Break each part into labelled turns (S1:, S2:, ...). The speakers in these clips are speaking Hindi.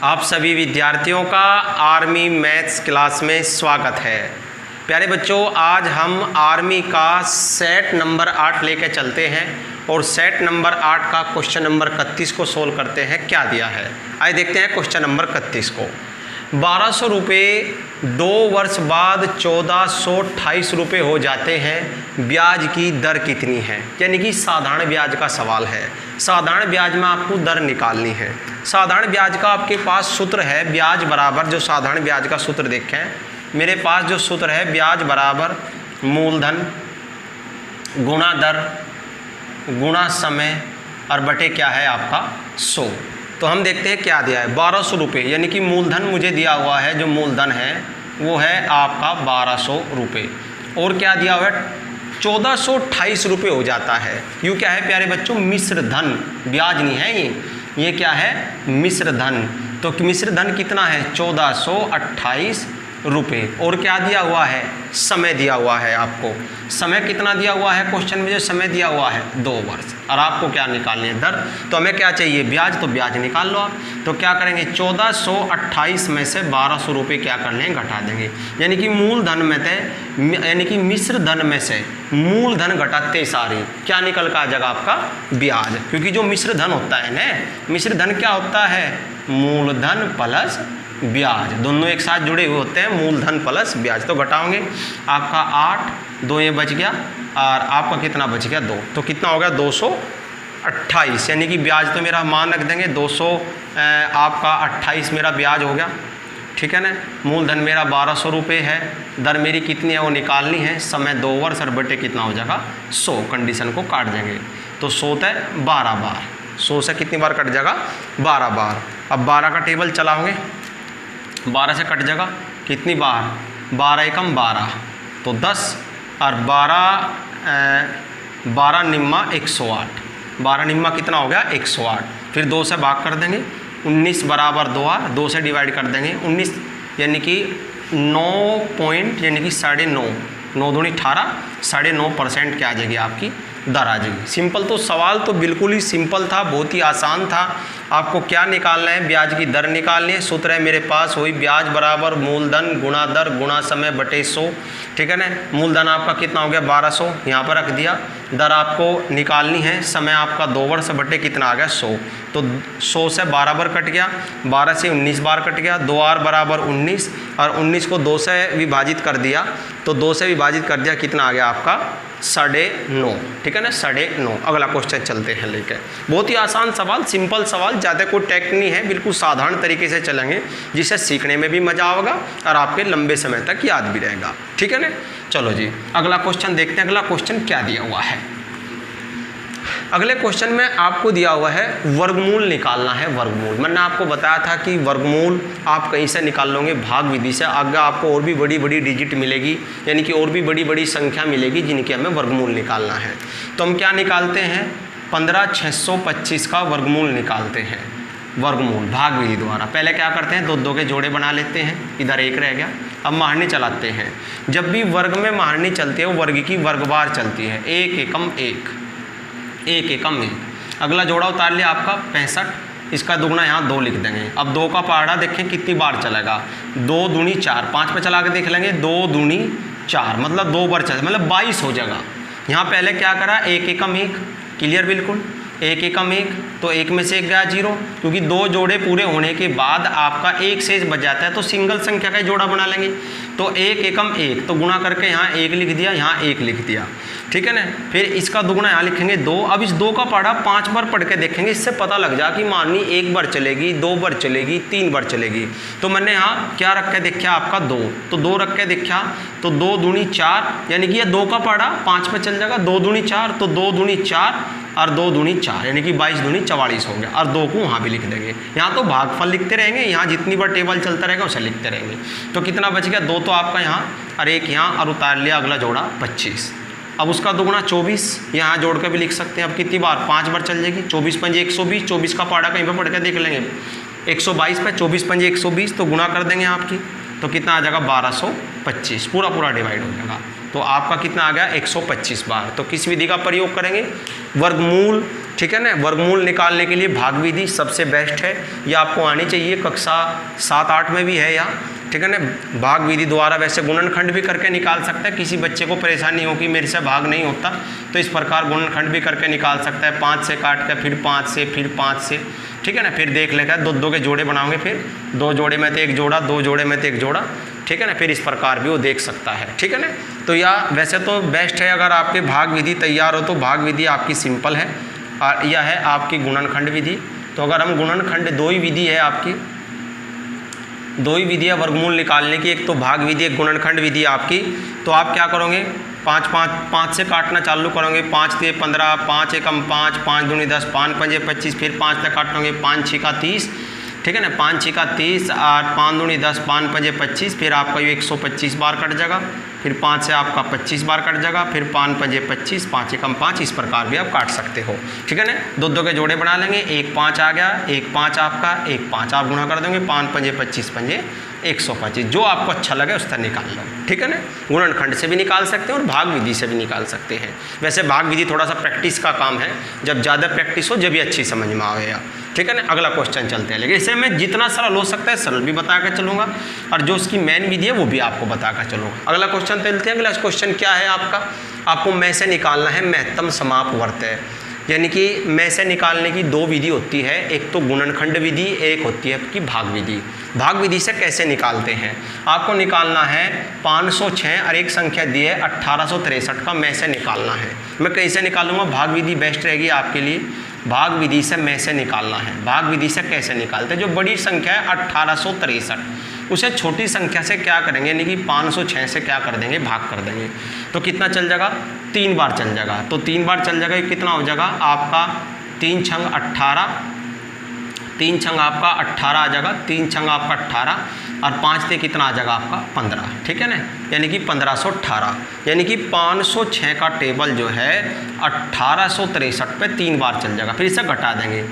S1: आप सभी विद्यार्थियों का आर्मी मैथ्स क्लास में स्वागत है। प्यारे बच्चों, आज हम आर्मी का सेट नंबर 8 लेकर चलते हैं और सेट नंबर 8 का क्वेश्चन नंबर 31 को सोल्व करते हैं। क्या दिया है, आइए देखते हैं क्वेश्चन नंबर 31 को। 1200 रुपये 2 वर्ष बाद 1428 रुपये हो जाते हैं, ब्याज की दर कितनी है? यानी कि साधारण ब्याज का सवाल है। साधारण ब्याज में आपको दर निकालनी है। साधारण ब्याज का आपके पास सूत्र है, ब्याज बराबर, जो साधारण ब्याज का सूत्र देखें मेरे पास जो सूत्र है, ब्याज बराबर मूलधन गुणा दर गुणा समय और बटे क्या है आपका 100। तो हम देखते हैं क्या दिया है। 1200 रुपये यानी कि मूलधन मुझे दिया हुआ है, जो मूलधन है वो है आपका 1200 रुपये और क्या दिया हुआ है 1428 रुपये हो जाता है। यूँ क्या है प्यारे बच्चों, मिश्र धन, ब्याज नहीं है ये क्या है मिश्र धन। तो मिश्र धन कितना है 1428 रुपये और क्या दिया हुआ है, समय दिया हुआ है। आपको समय कितना दिया हुआ है, क्वेश्चन में जो समय दिया हुआ है 2 वर्ष, और आपको क्या निकालनी है दर। तो हमें क्या चाहिए, ब्याज, तो ब्याज निकाल लो आप। तो क्या करेंगे 1428 में से 1200 रुपये क्या कर लेंगे, घटा देंगे। यानी कि मूलधन में थे, यानी कि मिश्र धन में से मूलधन घटाते सारी क्या निकल का आ जाएगा आपका ब्याज। क्योंकि जो मिश्र धन होता है ना, मिश्र धन क्या होता है, मूलधन प्लस ब्याज, दोनों एक साथ जुड़े हुए होते हैं, मूलधन प्लस ब्याज। तो घटाओगे आपका 8, 2 ये बच गया और आपका कितना बच गया 2। तो कितना हो गया 228, यानी कि ब्याज तो मेरा मान रख देंगे 200 आपका 28 मेरा ब्याज हो गया, ठीक है ना। मूलधन मेरा 1200 रुपये है, दर मेरी कितनी है वो निकालनी है, समय 2 वर्ष और बटे कितना हो जाएगा 100। कंडीशन को काट देंगे तो 100 तय 12 बार, 100 से कितनी बार कट जाएगा 12 बार। अब 12 का टेबल चलाओगे, 12 से कट जाएगा कितनी बार, 12 एकम 12 तो 10 और 12 निम्मा 108, 12 निम्मा कितना हो गया 108। फिर 2 से भाग कर देंगे, 19 बराबर 2 और 2 से डिवाइड कर देंगे 19, यानी कि 9 पॉइंट, यानी कि 9.5, 9 दूनी 18, 9.5% क्या आ जाएगी आपकी दर आ जाएगी। सिंपल, तो सवाल तो बिल्कुल ही सिंपल था, बहुत ही आसान था। आपको क्या निकालना है, ब्याज की दर निकालनी है। सूत्र है मेरे पास वही, ब्याज बराबर मूलधन गुणा दर गुणा समय बटे 100, ठीक है ना। मूलधन आपका कितना हो गया 1200, यहाँ पर रख दिया। दर आपको निकालनी है, समय आपका 2 वर्ष बटे कितना आ गया 100। तो 100 से 12 बार कट गया, 12 से 19 बार कट गया, 2 और बराबर 19 और 19 को 2 से विभाजित कर दिया, तो 2 से विभाजित कर दिया कितना आ गया आपका 9.5, ठीक है ना 9.5। अगला क्वेश्चन चलते हैं लेकर। बहुत ही आसान सवाल, सिंपल सवाल, ज़्यादा कोई टेक्निक नहीं है, बिल्कुल साधारण तरीके से चलेंगे जिससे सीखने में भी मज़ा आएगा और आपके लंबे समय तक याद भी रहेगा, ठीक है ना। चलो जी अगला क्वेश्चन देखते हैं। अगला क्वेश्चन क्या दिया हुआ है। अगले क्वेश्चन में आपको दिया हुआ है वर्गमूल निकालना है। वर्गमूल मैंने आपको बताया था कि वर्गमूल आप कहीं से निकाल लोगे, भाग विधि से। आगे आपको और भी बड़ी बड़ी डिजिट मिलेगी, यानी कि और भी बड़ी बड़ी संख्या मिलेगी जिनकी हमें वर्गमूल निकालना है। तो हम क्या निकालते हैं, 15,625 का वर्गमूल निकालते हैं। वर्गमूल भाग विधि द्वारा पहले क्या करते हैं, 2 के जोड़े बना लेते हैं, इधर 1 रह गया। अब महारणी चलाते हैं। जब भी वर्ग में महारणी चलती है वो वर्ग की वर्गवार चलती है, 1 एकम 1, 1 एकम 1। अगला जोड़ा उतार लिया आपका 65, इसका दुगना यहाँ 2 लिख देंगे। अब 2 का पहाड़ा देखें कितनी बार चलेगा, 2 दूनी 4, 5 पे चला के देख लेंगे, 2 दूनी 4 मतलब 2 बार चले, मतलब 22 हो जाएगा। यहाँ पहले क्या करा, 1 एकम 1, क्लियर बिल्कुल, 1 एकम 1, तो 1 में से 1 गया 0, क्योंकि 2 जोड़े पूरे होने के बाद आपका 1 शेष बच जाता है, तो सिंगल संख्या का जोड़ा बना लेंगे। तो 1 एकम 1, तो गुणा करके यहाँ 1 लिख दिया, यहाँ 1 लिख दिया, ठीक है ना। फिर इसका दुगुना यहाँ लिखेंगे 2। अब इस 2 का पढ़ा 5 बार पढ़ के देखेंगे, इससे पता लग जा कि माननी 1 बार चलेगी, 2 बार चलेगी, 3 बार चलेगी। तो मैंने यहाँ क्या रख के देखा आपका 2, तो 2 रख के देखा, तो 2 दूनी 4, यानी कि ये 2 का पढ़ा 5 पे चल जाएगा, 2 दूनी 4, तो 2 दूनी 4 और 2 दूनी 4, यानी कि 22 दूनी 44 हो गया। और 2 को वहाँ भी लिख देंगे। यहाँ तो भागफल लिखते रहेंगे, यहाँ जितनी बार टेबल चलता रहेगा उसे लिखते रहेंगे। तो कितना बच गया 2 तो आपका यहाँ और 1 यहाँ, और उतार लिया अगला जोड़ा 25। अब उसका दुगुना 24, यहाँ जोड़ कर भी लिख सकते हैं। अब कितनी बार 5 बार चल जाएगी, 24 पंजे 120, 24 का पहाड़ा कहीं पर पढ़ के देख लेंगे, 122 पे 24 पंजे 120, तो गुणा कर देंगे आपकी, तो कितना आ जाएगा 1225, पूरा डिवाइड हो जाएगा। तो आपका कितना आ गया 125 बार। तो किस विधि का प्रयोग करेंगे, वर्गमूल, ठीक है ना। वर्गमूल निकालने के लिए भाग विधि सबसे बेस्ट है, ये आपको आनी चाहिए, कक्षा 7-8 में भी है या, ठीक है ना। भाग विधि द्वारा वैसे गुणनखंड भी करके निकाल सकता है, किसी बच्चे को परेशानी हो कि मेरे से भाग नहीं होता तो इस प्रकार गुणनखंड भी करके निकाल सकता है, 5 से काट कर फिर 5 से फिर 5 से, ठीक है ना। फिर देख लेगा 2-2 के जोड़े बनाओगे, फिर 2 जोड़े में तो 1 जोड़ा, 2 जोड़े में तो 1 जोड़ा, ठीक है ना। फिर इस प्रकार भी वो देख सकता है, ठीक है ना। तो या वैसे तो बेस्ट है अगर आपके भाग विधि तैयार हो तो भाग विधि आपकी सिंपल है और यह है आपकी गुणनखंड विधि। तो अगर हम गुणनखंड 2 ही विधि है आपकी, 2 ही विधि है वर्गमूल निकालने की, एक तो भाग विधि एक गुणनखंड विधि आपकी। तो आप क्या करोगे, 5 से काटना चालू करोगे, 5 से 15, 5 एकम 5, 5 दूनी 10, 5 पंजे 25, फिर 5 से काटोगे, 5 6 का 30, ठीक है ना। 5 6 का 30 और 5 दूनी 10, 5 पंजे 25, फिर आपका ये 125 बार कट जाएगा, फिर 5 से आपका 25 बार कट जाएगा, फिर 5 पंजे 25, 5 एकम 5, इस प्रकार भी आप काट सकते हो, ठीक है ना। 2-2 के जोड़े बना लेंगे, 1 5 आ गया, 1 5 आपका, 1 5 आप गुणा कर देंगे, 5 पंजे 25 पंजे 125, जो आपको अच्छा लगे उस तरह निकाल लो, ठीक है ना। गुणनखंड से भी निकाल सकते हैं और भाग विधि से भी निकाल सकते हैं। वैसे भाग विधि थोड़ा सा प्रैक्टिस का काम है, जब ज़्यादा प्रैक्टिस हो जब भी अच्छी समझ में आएगा, ठीक है ना। अगला क्वेश्चन चलते हैं, लेकिन इसे मैं जितना सरल हो सकता है सरल भी बता कर चलूँगा और जो उसकी मेन विधि है वो भी आपको बता कर चलूँगा। अगला क्वेश्चन चलते हैं। अगला क्वेश्चन क्या है आपको में से निकालना है महत्तम समापवर्त्य, यानी कि में से निकालने की 2 विधि होती है, एक तो गुणनखंड विधि, एक होती है कि भाग विधि। भाग विधि से कैसे निकालते हैं, आपको निकालना है 506 और एक संख्या दी है 1863 का में से निकालना है। मैं कैसे निकालूंगा, भाग विधि बेस्ट रहेगी आपके लिए, भाग विधि से में से निकालना है। भाग विधि से कैसे निकालते हैं, जो बड़ी संख्या है 1863 उसे छोटी संख्या से क्या करेंगे, यानी कि 506 से क्या कर देंगे, भाग कर देंगे। तो कितना चल जाएगा, 3 बार चल जाएगा। तो 3 बार चल जाएगा, कितना हो जाएगा आपका 3 छंग 18, 3 छंग आपका 18 आ जाएगा, 3 छंग आपका 18 और 5 से कितना आ जाएगा आपका 15, ठीक है ना। यानी कि 1518, यानी कि 506 का टेबल जो है 1863 पे 3 बार चल जाएगा। फिर इसे घटा देंगे,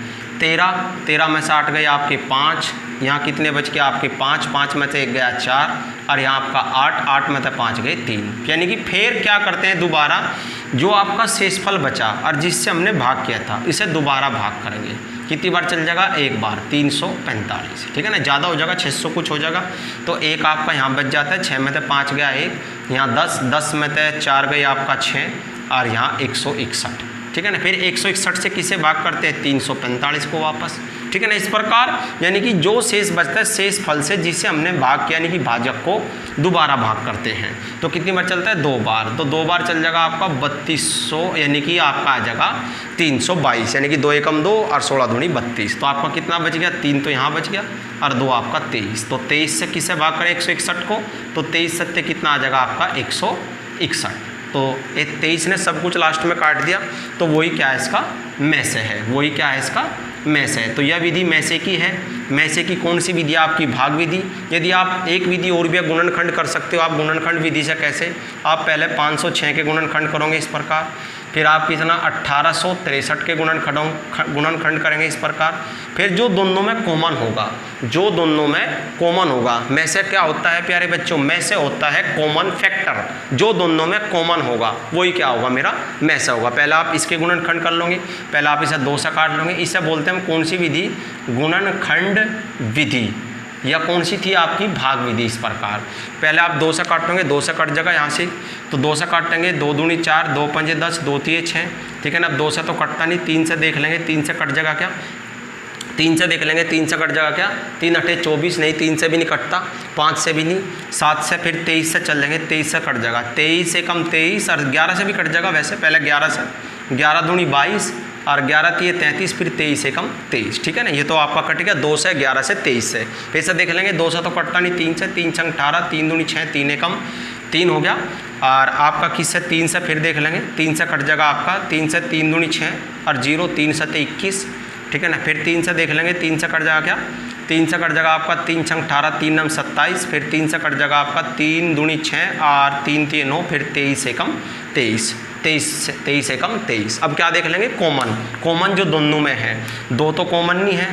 S1: 13 में से 8 गए आपके 5, यहाँ कितने बच गए आपके 5 में से 1 गया 4 और यहाँ आपका 8 में से 5 गए 3। यानी कि फिर क्या करते हैं, दोबारा जो आपका शेषफल बचा और जिससे हमने भाग किया था इसे दोबारा भाग करेंगे। कितनी बार चल जाएगा, 1 बार, 345, ठीक है ना। ज़्यादा हो जाएगा, 600 कुछ हो जाएगा, तो 1 आपका यहाँ बच जाता है, 6 में से 5 गया 1, यहाँ 10 में से 4 गए आपका 6 और यहाँ 161, ठीक है ना। फिर 161 से किसे भाग करते हैं, 345 को वापस, ठीक है ना। इस प्रकार यानी कि जो शेष बचता है शेष फल से जिसे हमने भाग किया, यानी कि भाजक को दोबारा भाग करते हैं। तो कितनी बार चलता है, 2 बार। तो 2 बार चल जाएगा आपका 3200, यानी कि आपका आ जाएगा 322, यानी कि 2 एकम 2 और 16 दूनी 32। तो आपका कितना बच गया, 3 तो यहाँ बच गया और 2 आपका 23। तो 23 से किसे भाग करें 161 को, तो 23 सत्य कितना आ जाएगा आपका 161। तो 23 ने सब कुछ लास्ट में काट दिया, तो वही क्या है इसका में से है, वही क्या है इसका में से है। तो यह विधि में से की है। में से की कौन सी विधि, आपकी भाग विधि। यदि आप एक विधि और भी गुणनखंड कर सकते हो, आप गुणनखंड विधि से कैसे, आप पहले 506 के गुणनखंड करोगे इस प्रकार, फिर आप कितना 1863 के गुणनखंड करेंगे इस प्रकार। फिर जो दोनों में कॉमन होगा, जो दोनों में कॉमन होगा, में से क्या होता है प्यारे बच्चों, में से होता है कॉमन फैक्टर, जो दोनों में कॉमन होगा वही क्या होगा, मेरा में से होगा। पहले आप इसके गुणनखंड कर लोगे, पहले आप इसे 2 से काट लोगे, इसे बोलते हैं हम कौन सी विधि, गुणनखंड विधि, या कौन सी थी आपकी भाग विधि। इस प्रकार पहले आप 2 से काटोगे, 2 से कट जाएगा यहाँ से, तो 2 से काटेंगे, 2 दूनी 4, 2 पंजे 10, 2 तिये 6, ठीक है ना। अब 2 से तो कटता नहीं, 3 से देख लेंगे, 3 से कट जाएगा क्या, 3 से देख लेंगे, 3 से कट जाएगा क्या, 3 8 24, नहीं 3 से भी नहीं कटता, 5 से भी नहीं, 7 से, फिर 23 से चल लेंगे, 23 से कट जाएगा, 23 से कम 23 और 11 से भी कट जाएगा। वैसे पहले 11 से, 11 दूनी 22 और 11 तिये 33, फिर 23 से कम 23, ठीक है ना। ये तो आपका कट गया 2 से, 11 से, 23 से। फिर से देख लेंगे, 2 से तो कटता नहीं, 3 से, 3 छंग 18, 3 दूनी 6, 3 एकम 3 हो गया। और आपका किस से, 3 से फिर देख लेंगे, 3 से कट जाएगा आपका, 3 से 3 दूनी 6 और 0, 3 से 21, ठीक है ना। फिर 3 से देख लेंगे, 3 से कट जाएगा क्या, 3 से कट जाएगा आपका 3 छंग 18, 3 नम 27, फिर 3 से कट जाएगा आपका 3 दूनी 6 और 3 तिये 9, फिर 23 से कम 23, 23 से कम 23। अब क्या देख लेंगे, कॉमन जो दोनों में है, 2 तो कॉमन नहीं है,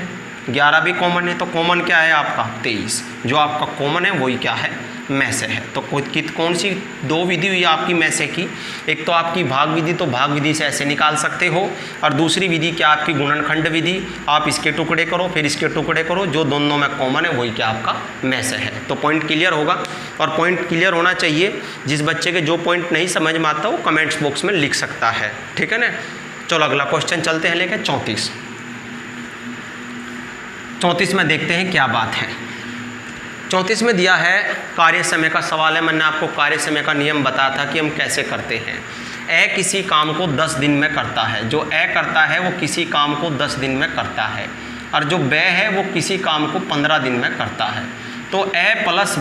S1: 11 भी कॉमन है, तो कॉमन क्या है आपका 23। जो आपका कॉमन है वही क्या है, में से है। तो कौन सी दो विधि हुई आपकी में से की, एक तो आपकी भाग विधि, तो भाग विधि से ऐसे निकाल सकते हो, और दूसरी विधि क्या आपकी गुणनखंड विधि, आप इसके टुकड़े करो फिर इसके टुकड़े करो, जो दोनों में कॉमन है वही क्या आपका में से है। तो पॉइंट क्लियर होगा, और पॉइंट क्लियर होना चाहिए। जिस बच्चे के जो पॉइंट नहीं समझ में आता वो कमेंट्स बॉक्स में लिख सकता है, ठीक है ना। चलो अगला क्वेश्चन चलते हैं लेके 34 में देखते हैं क्या बात है। 34 में दिया है कार्य समय का सवाल है। मैंने आपको कार्य समय का नियम बताया था कि हम कैसे करते हैं। ए किसी काम को 10 दिन में करता है, जो ए करता है वो किसी काम को 10 दिन में करता है, और जो बे है वो किसी काम को 15 दिन में करता है। तो ए प्लस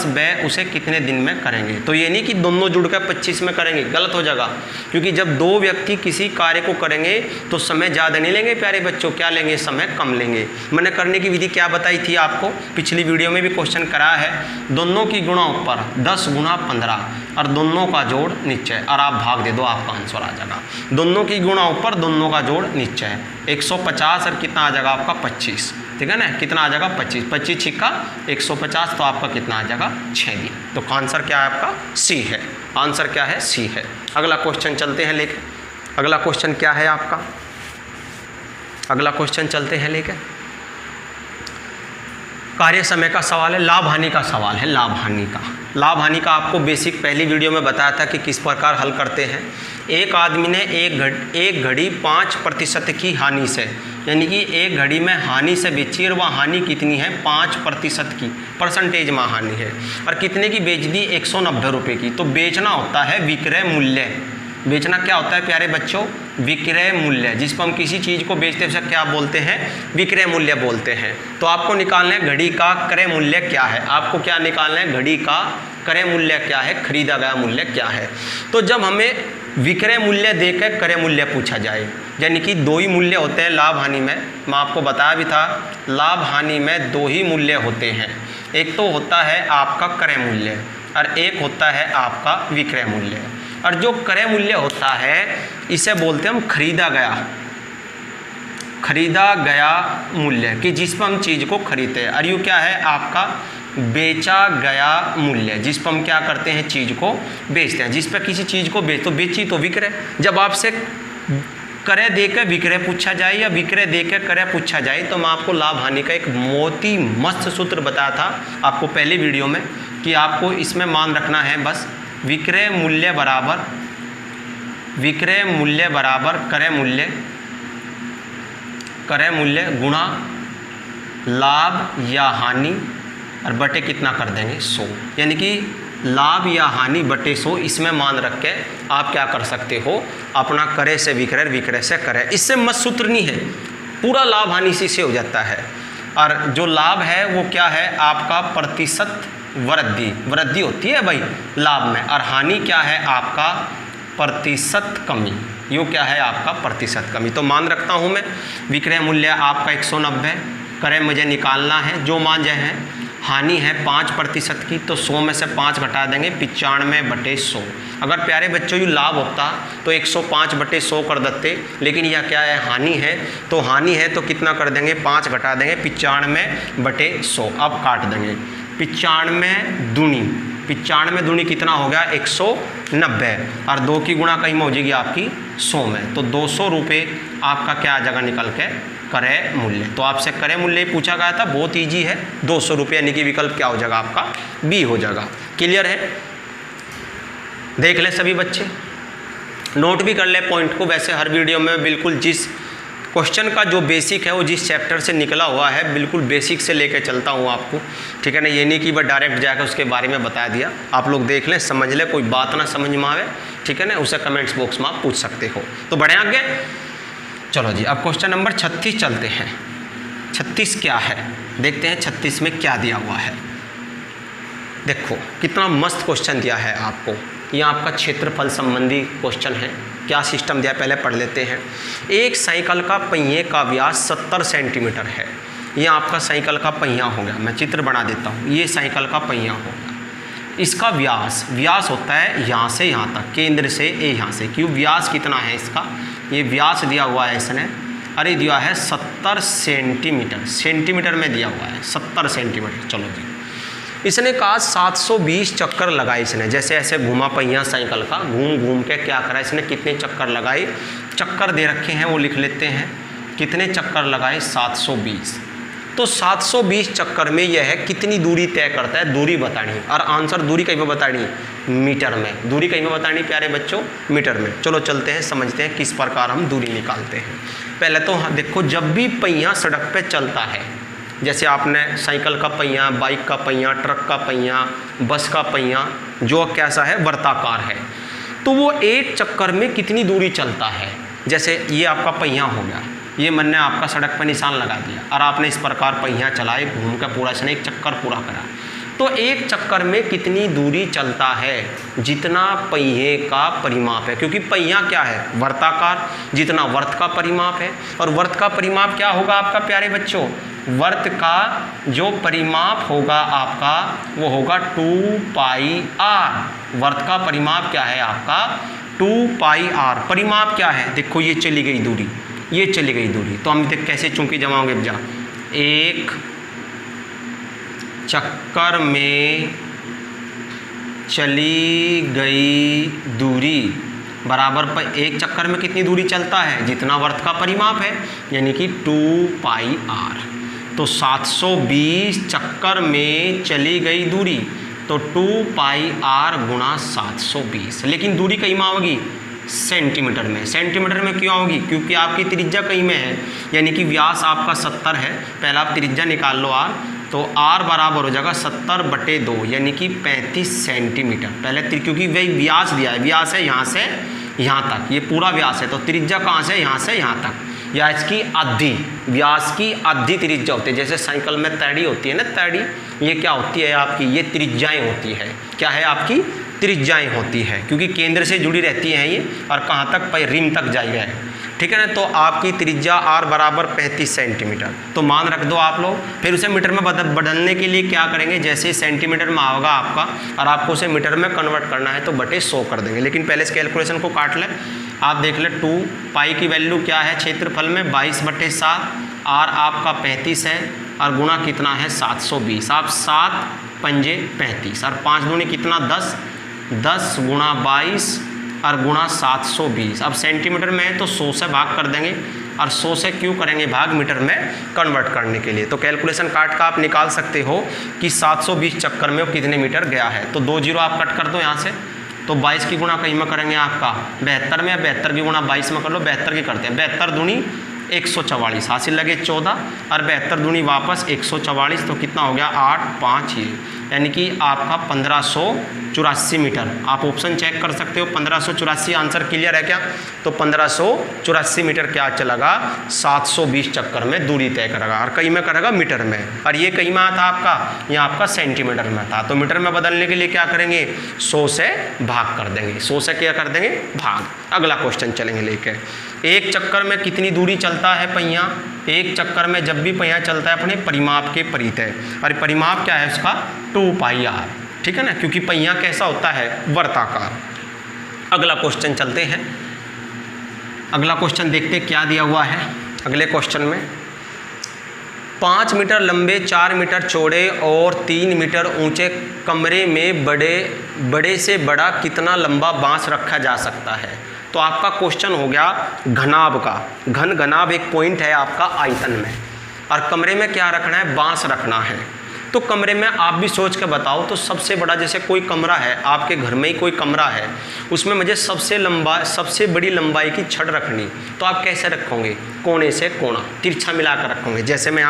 S1: बे उसे कितने दिन में करेंगे। तो ये नहीं कि दोनों जुड़कर 25 में करेंगे, गलत हो जाएगा, क्योंकि जब दो व्यक्ति किसी कार्य को करेंगे तो समय ज़्यादा नहीं लेंगे प्यारे बच्चों, क्या लेंगे, समय कम लेंगे। मैंने करने की विधि क्या बताई थी आपको, पिछली वीडियो में भी क्वेश्चन कराया है। दोनों की गुणा ऊपर 10 गुणा 15 और दोनों का जोड़ नीचे, और आप भाग दे दो, आपका आंसर आ जाएगा। दोनों की गुणा ऊपर दोनों का जोड़ नीचे, 150 और कितना आ जाएगा आपका 25, ठीक है ना। कितना आ जाएगा 25, 25 छिक्का 150, तो आपका कितना आ जाएगा 6 दिन। तो आंसर क्या है आपका सी है, आंसर क्या है सी है। अगला क्वेश्चन चलते हैं लेके, अगला क्वेश्चन क्या है आपका, अगला क्वेश्चन चलते हैं लेके कार्य समय का सवाल है, लाभ हानि का सवाल है। लाभ हानि का आपको बेसिक पहली वीडियो में बताया था कि किस प्रकार हल करते हैं। एक आदमी ने एक घड़ी 5% की हानि से, यानी कि एक घड़ी में हानि से बेची, और वह हानि कितनी है 5% की, परसेंटेज में हानि है, और कितने की बेच दी 190 रुपये की। तो बेचना होता है विक्रय मूल्य। बेचना क्या होता है प्यारे बच्चों, विक्रय मूल्य। जिस पर हम किसी चीज़ को बेचते हैं क्या बोलते हैं, विक्रय मूल्य बोलते हैं। तो आपको निकालना है घड़ी का क्रय मूल्य क्या है, आपको क्या निकालना है, घड़ी का क्रय मूल्य क्या है, खरीदा गया मूल्य क्या है। तो जब हमें विक्रय मूल्य देकर क्रय मूल्य पूछा जाए, यानी कि दो ही मूल्य होते हैं लाभ हानि में, मैं आपको बताया भी था, लाभ हानि में दो ही मूल्य होते हैं। एक तो होता है आपका क्रय मूल्य और एक होता है आपका विक्रय मूल्य। और जो क्रय मूल्य होता है इसे बोलते हैं हम खरीदा गया मूल्य, कि जिस पर हम चीज़ को खरीदते हैं। और यू क्या है आपका बेचा गया मूल्य, जिस पर हम क्या करते हैं, चीज़ को बेचते हैं। जिस पर किसी चीज़ को बेची तो विक्रय। जब आपसे क्रय देकर विक्रय पूछा जाए या विक्रय देकर क्रय पूछा जाए, तो मैं आपको लाभ हानि का एक मोती मस्त सूत्र बताया था आपको पहली वीडियो में, कि आपको इसमें मान रखना है बस विक्रय मूल्य बराबर क्रय मूल्य गुणा लाभ या हानि, और बटे कितना कर देंगे 100, यानी कि लाभ या हानि बटे 100। इसमें मान रख के आप क्या कर सकते हो, अपना क्रय से विक्रय, विक्रय से क्रय। इससे मत सूत्र नहीं है, पूरा लाभ हानि इसी से हो जाता है। और जो लाभ है वो क्या है आपका प्रतिशत वृद्धि होती है भाई लाभ में, और हानि क्या है आपका प्रतिशत कमी। यो क्या है आपका प्रतिशत कमी। तो मान रखता हूँ मैं विक्रय मूल्य आपका 190, क्रय मुझे निकालना है, जो मान जाए है, हानि है 5% की, तो 100 में से 5 घटा देंगे, 95/100। अगर प्यारे बच्चों ये लाभ होता तो 105/100 कर देते, लेकिन यह क्या है हानि है, तो हानि है तो कितना कर देंगे 5 घटा देंगे, 95/100। अब काट देंगे 95 दूनी कितना हो गया 190, और 2 की गुणा कहीं में हो जाएगी आपकी 100 में, तो 200 रुपये आपका क्या आ जाएगा निकल के क्रय मूल्य। तो आपसे क्रय मूल्य पूछा गया था, बहुत इजी है, 200 रुपये, यानी कि विकल्प क्या हो जाएगा आपका बी हो जाएगा। क्लियर है, देख ले सभी बच्चे, नोट भी कर ले पॉइंट को। वैसे हर वीडियो में बिल्कुल जिस क्वेश्चन का जो बेसिक है वो जिस चैप्टर से निकला हुआ है बिल्कुल बेसिक से लेकर चलता हूँ आपको, ठीक है ना। ये नहीं कि बस डायरेक्ट जाकर उसके बारे में बता दिया, आप लोग देख लें, समझ लें, कोई बात ना समझ में आवे, ठीक है ना, उसे कमेंट्स बॉक्स में आप पूछ सकते हो। तो बढ़े आगे, चलो जी अब क्वेश्चन नंबर 36 चलते हैं। 36 क्या है देखते हैं, 36 में क्या दिया हुआ है। देखो कितना मस्त क्वेश्चन दिया है आपको, यह आपका क्षेत्रफल संबंधी क्वेश्चन है। क्या सिस्टम दिया पहले पढ़ लेते हैं। एक साइकिल का पहिए का व्यास 70 सेंटीमीटर है। ये आपका साइकिल का पहिया हो गया, मैं चित्र बना देता हूँ, ये साइकिल का पहिया होगा। इसका व्यास होता है यहाँ से यहाँ तक, केंद्र से यहाँ से, क्यों व्यास कितना है इसका, ये व्यास दिया हुआ है इसने अरे दिया है 70 सेंटीमीटर, सेंटीमीटर में दिया हुआ है 70 सेंटीमीटर। चलो जी, इसने कहा 720 चक्कर लगाए इसने, जैसे ऐसे घुमा पहिया साइकिल का, घूम घूम के क्या करा इसने, कितने चक्कर लगाए, चक्कर दे रखे हैं वो लिख लेते हैं, कितने चक्कर लगाए 720। तो 720 चक्कर में यह है कितनी दूरी तय करता है, दूरी बतानी, और आंसर दूरी कहीं में बतानी, मीटर में, दूरी कहीं में बतानी प्यारे बच्चों, मीटर में। चलो चलते हैं, समझते हैं किस प्रकार हम दूरी निकालते हैं। पहले तो देखो, जब भी पहिया सड़क पे चलता है, जैसे आपने साइकिल का पहिया, बाइक का पहिया, ट्रक का पहिया, बस का पहिया, जो कैसा है, वर्ताकार है, तो वो एक चक्कर में कितनी दूरी चलता है। जैसे ये आपका पहिया हो गया, ये मैंने आपका सड़क पर निशान लगा दिया और आपने इस प्रकार पहिया चलाए, घूम कर पूरा इसने एक चक्कर पूरा करा, तो एक चक्कर में कितनी दूरी चलता है, जितना पहिए का परिमाप है, क्योंकि पहिया क्या है, वर्ताकार, जितना वर्त का परिमाप है। और वर्त का परिमाप क्या होगा आपका प्यारे बच्चों, वर्त का जो परिमाप होगा आपका वो होगा 2πr। वर्त का परिमाप क्या है आपका 2πr। परिमाप क्या है, देखो ये चली गई दूरी, ये चली गई दूरी, तो हम देख कैसे चूंकि जमा होंगे, बजा एक चक्कर में चली गई दूरी बराबर पर एक चक्कर में कितनी दूरी चलता है, जितना वर्त का परिमाप है, यानी कि 2πr। तो 720 चक्कर में चली गई दूरी, तो 2πr गुणा 720। लेकिन दूरी कहीं में होगी, सेंटीमीटर में। सेंटीमीटर में क्यों होगी, क्योंकि आपकी त्रिज्या कहीं में है, यानी कि व्यास आपका 70 है, पहले आप त्रिज्या निकाल लो r, तो r बराबर हो जाएगा 70/2, यानी कि 35 सेंटीमीटर। पहले क्योंकि वही व्यास दिया है, व्यास है यहाँ से यहाँ तक, ये पूरा व्यास है, तो त्रिज्या कहाँ से, यहाँ से यहाँ तक, या इसकी आधी, व्यास की आधी त्रिज्या होती है। जैसे साइकिल में तैड़ी होती है ना, तैड़ी, ये क्या होती है आपकी, ये त्रिज्याएँ होती है, क्या है आपकी त्रिज्याएँ होती है, क्योंकि केंद्र से जुड़ी रहती हैं ये, और कहाँ तक, रिम तक जाएगा, ठीक है ना। तो आपकी त्रिज्या r बराबर 35 सेंटीमीटर, तो मान रख दो आप लोग। फिर उसे मीटर में बदलने के लिए क्या करेंगे, जैसे सेंटीमीटर में आओगा आपका और आपको उसे मीटर में कन्वर्ट करना है तो बटे 100 कर देंगे। लेकिन पहले इस कैलकुलेशन को काट लें, आप देख लें 2π की वैल्यू क्या है क्षेत्रफल में, 22/7, r आपका 35 है और गुणा कितना है 720, आप 7 पंजे 35 और 5 दूनी कितना 10, 10 गुणा 22 और गुणा 720। अब सेंटीमीटर में है तो 100 से भाग कर देंगे, और 100 से क्यों करेंगे भाग, मीटर में कन्वर्ट करने के लिए। तो कैलकुलेशन काट का आप निकाल सकते हो कि 720 चक्कर में वो कितने मीटर गया है। तो 2 जीरो आप कट कर दो यहाँ से, तो 22 की गुणा कहीं में करेंगे आपका 72 में, 72 की गुणा 22 में कर लो, 72 की करते हैं, 72 दूनी 144, हासिल लगे 14 और 72 दूनी वापस 144, तो कितना हो गया 8 5 ये, यानी कि आपका 1584 मीटर। आप ऑप्शन चेक कर सकते हो, 1584 आंसर क्लियर है क्या, तो 1584 मीटर क्या चलेगा, 720 चक्कर में दूरी तय करेगा, और कहीं में करेगा मीटर में, और ये कहीं में था आपका, ये आपका सेंटीमीटर में था। तो मीटर में बदलने के लिए क्या करेंगे, 100 से भाग कर देंगे, 100 से क्या कर देंगे भाग। अगला क्वेश्चन चलेंगे लेके, एक चक्कर में कितनी दूरी चलता है पहिया, एक चक्कर में जब भी पहिया चलता है अपने परिमाप के परित है, और परिमाप क्या है उसका 2πr, ठीक है ना, क्योंकि पहिया कैसा होता है वर्ताकार। अगला क्वेश्चन चलते हैं, अगला क्वेश्चन देखते क्या दिया हुआ है। अगले क्वेश्चन में 5 मीटर लंबे, 4 मीटर चौड़े और 3 मीटर ऊंचे कमरे में बड़े से बड़ा कितना लंबा बांस रखा जा सकता है। तो आपका क्वेश्चन हो गया घनाभ का, घनाभ एक पॉइंट है आपका आयतन में, और कमरे में क्या रखना है, बांस रखना है। तो कमरे में आप भी सोच के बताओ, तो सबसे बड़ा, जैसे कोई कमरा है आपके घर में ही कोई कमरा है, उसमें मुझे सबसे बड़ी लंबाई की छड़ रखनी, तो आप कैसे रखोगे, कोने से कोना तिरछा मिलाकर रखोगे। जैसे मैं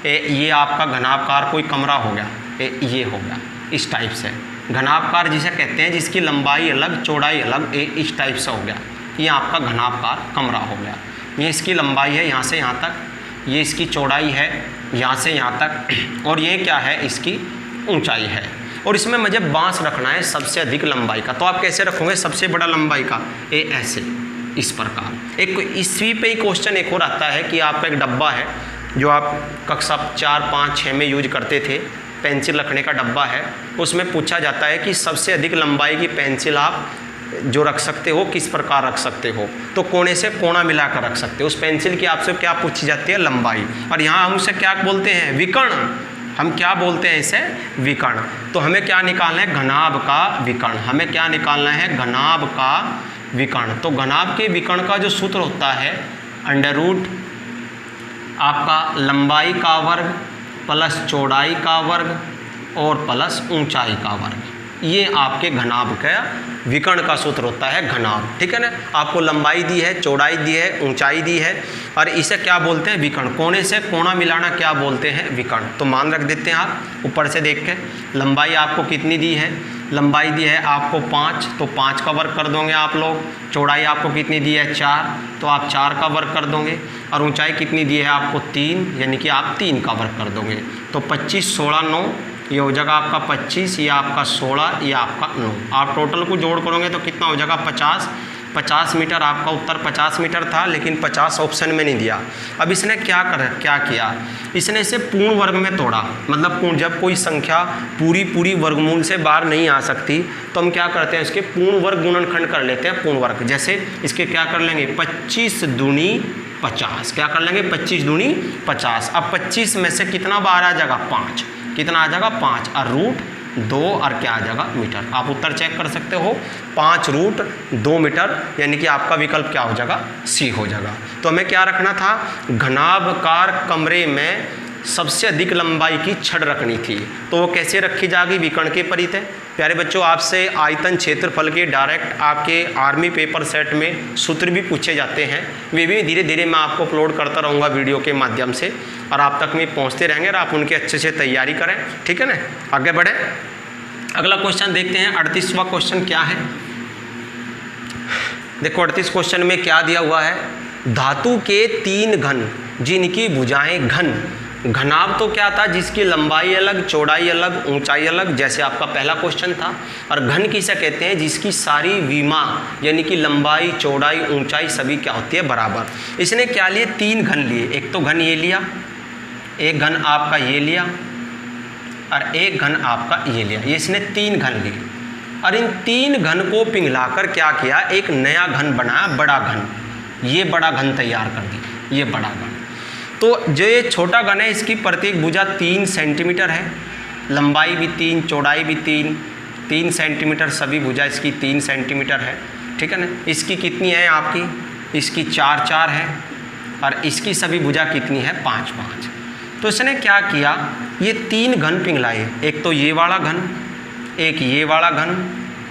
S1: ये आपका घनाभकार कोई कमरा हो गया, ये हो गया इस टाइप से, घनाभकार जिसे कहते हैं जिसकी लंबाई अलग चौड़ाई अलग, इस टाइप से हो गया, ये आपका घनाभकार कमरा हो गया। ये इसकी लंबाई है यहाँ से यहाँ तक, ये इसकी चौड़ाई है यहाँ से यहाँ तक, और ये क्या है इसकी ऊंचाई है, और इसमें मुझे बांस रखना है सबसे अधिक लंबाई का। तो आप कैसे रखोगे सबसे बड़ा लंबाई का, ऐसे इस प्रकार। एक इसी पे ही क्वेश्चन एक और आता है कि आपका एक डब्बा है जो आप कक्षा 4 5 6 में यूज करते थे, पेंसिल रखने का डब्बा है, उसमें पूछा जाता है कि सबसे अधिक लंबाई की पेंसिल आप जो रख सकते हो किस प्रकार रख सकते हो, तो कोने से कोना मिलाकर रख सकते हो। उस पेंसिल की आपसे क्या पूछी जाती है, लंबाई, और यहाँ हम उसे क्या बोलते हैं, विकर्ण। हम क्या बोलते हैं इसे, विकर्ण। तो हमें क्या निकालना है, घनाभ का विकर्ण। हमें क्या निकालना है, घनाभ का विकर्ण। तो घनाभ के विकर्ण का जो सूत्र होता है अंडर रूट आपका लंबाई का वर्ग प्लस चौड़ाई का वर्ग और प्लस ऊंचाई का वर्ग, ये आपके घनाभ का विकर्ण का सूत्र होता है, घनाभ। ठीक है ना, आपको लंबाई दी है, चौड़ाई दी है, ऊंचाई दी है, और इसे क्या बोलते हैं, विकर्ण। कोने से कोना मिलाना क्या बोलते हैं, विकर्ण। तो मान रख देते हैं आप ऊपर से देख के, लंबाई आपको कितनी दी है, लंबाई दी है आपको 5, तो 5 का वर्ग कर दोगे आप लोग। चौड़ाई आपको कितनी दी है, 4, तो आप 4 का वर्ग कर दोगे। और ऊंचाई कितनी दी है आपको, 3, यानी कि आप 3 का वर्ग कर दोगे। तो 25, 16, 9, ये हो जाएगा आपका 25, ये आपका 16, ये आपका 9। आप टोटल को जोड़ करोगे तो कितना हो जाएगा, 50 मीटर। आपका उत्तर 50 मीटर था, लेकिन 50 ऑप्शन में नहीं दिया। अब इसने क्या किया, इसने इसे पूर्ण वर्ग में तोड़ा। मतलब जब कोई संख्या पूरी वर्गमूल से बाहर नहीं आ सकती तो हम क्या करते हैं, इसके पूर्ण वर्ग गुणनखंड कर लेते हैं, पूर्ण वर्ग। जैसे इसके क्या कर लेंगे, 25 दूनी 50, क्या कर लेंगे, 25 दूनी 50। अब 25 में से कितना बाहर आ जाएगा, 5, कितना आ जाएगा, 5, और रूट 2, और क्या आ जाएगा, मीटर। आप उत्तर चेक कर सकते हो, 5 रूट 2 मीटर, यानी कि आपका विकल्प क्या हो जाएगा, सी हो जाएगा। तो हमें क्या रखना था, घनाभकार कमरे में सबसे अधिक लंबाई की छड़ रखनी थी। तो वो कैसे रखी जाएगी, विकर्ण के परित है। प्यारे बच्चों, आपसे आयतन क्षेत्रफल के डायरेक्ट आपके आर्मी पेपर सेट में सूत्र भी पूछे जाते हैं। वे भी धीरे धीरे मैं आपको अपलोड करता रहूँगा वीडियो के माध्यम से, और आप तक में पहुँचते रहेंगे, और आप उनकी अच्छे से तैयारी करें। ठीक है ना, आगे बढ़े। अगला क्वेश्चन देखते हैं, 38वां क्वेश्चन क्या है। देखो 38 क्वेश्चन में क्या दिया हुआ है, धातु के 3 घन जिनकी भुजाएं घन। घनाभ तो क्या था, जिसकी लंबाई अलग, चौड़ाई अलग, ऊंचाई अलग, जैसे आपका पहला क्वेश्चन था। और घन किसे कहते हैं, जिसकी सारी विमा यानी कि लंबाई, चौड़ाई, ऊंचाई सभी क्या होती है, बराबर। इसने क्या लिए, 3 घन लिए। एक तो घन ये लिया, एक घन आपका ये लिया, और एक घन आपका ये लिया। ये इसने 3 घन लिए, और इन 3 घन को पिघलाकर क्या किया, एक नया घन बनाया, बड़ा घन। ये बड़ा घन तैयार कर दिया, ये बड़ा घन। तो जो ये छोटा घन है, इसकी प्रत्येक भुजा 3 सेंटीमीटर है, लंबाई भी 3, चौड़ाई भी 3 सेंटीमीटर, सभी भुजा इसकी 3 सेंटीमीटर है। ठीक है ना, इसकी कितनी है आपकी, इसकी 4 है, और इसकी सभी भुजा कितनी है, 5। तो इसने क्या किया, ये 3 घन पिघलाए। एक तो ये वाला घन, एक ये वाला घन,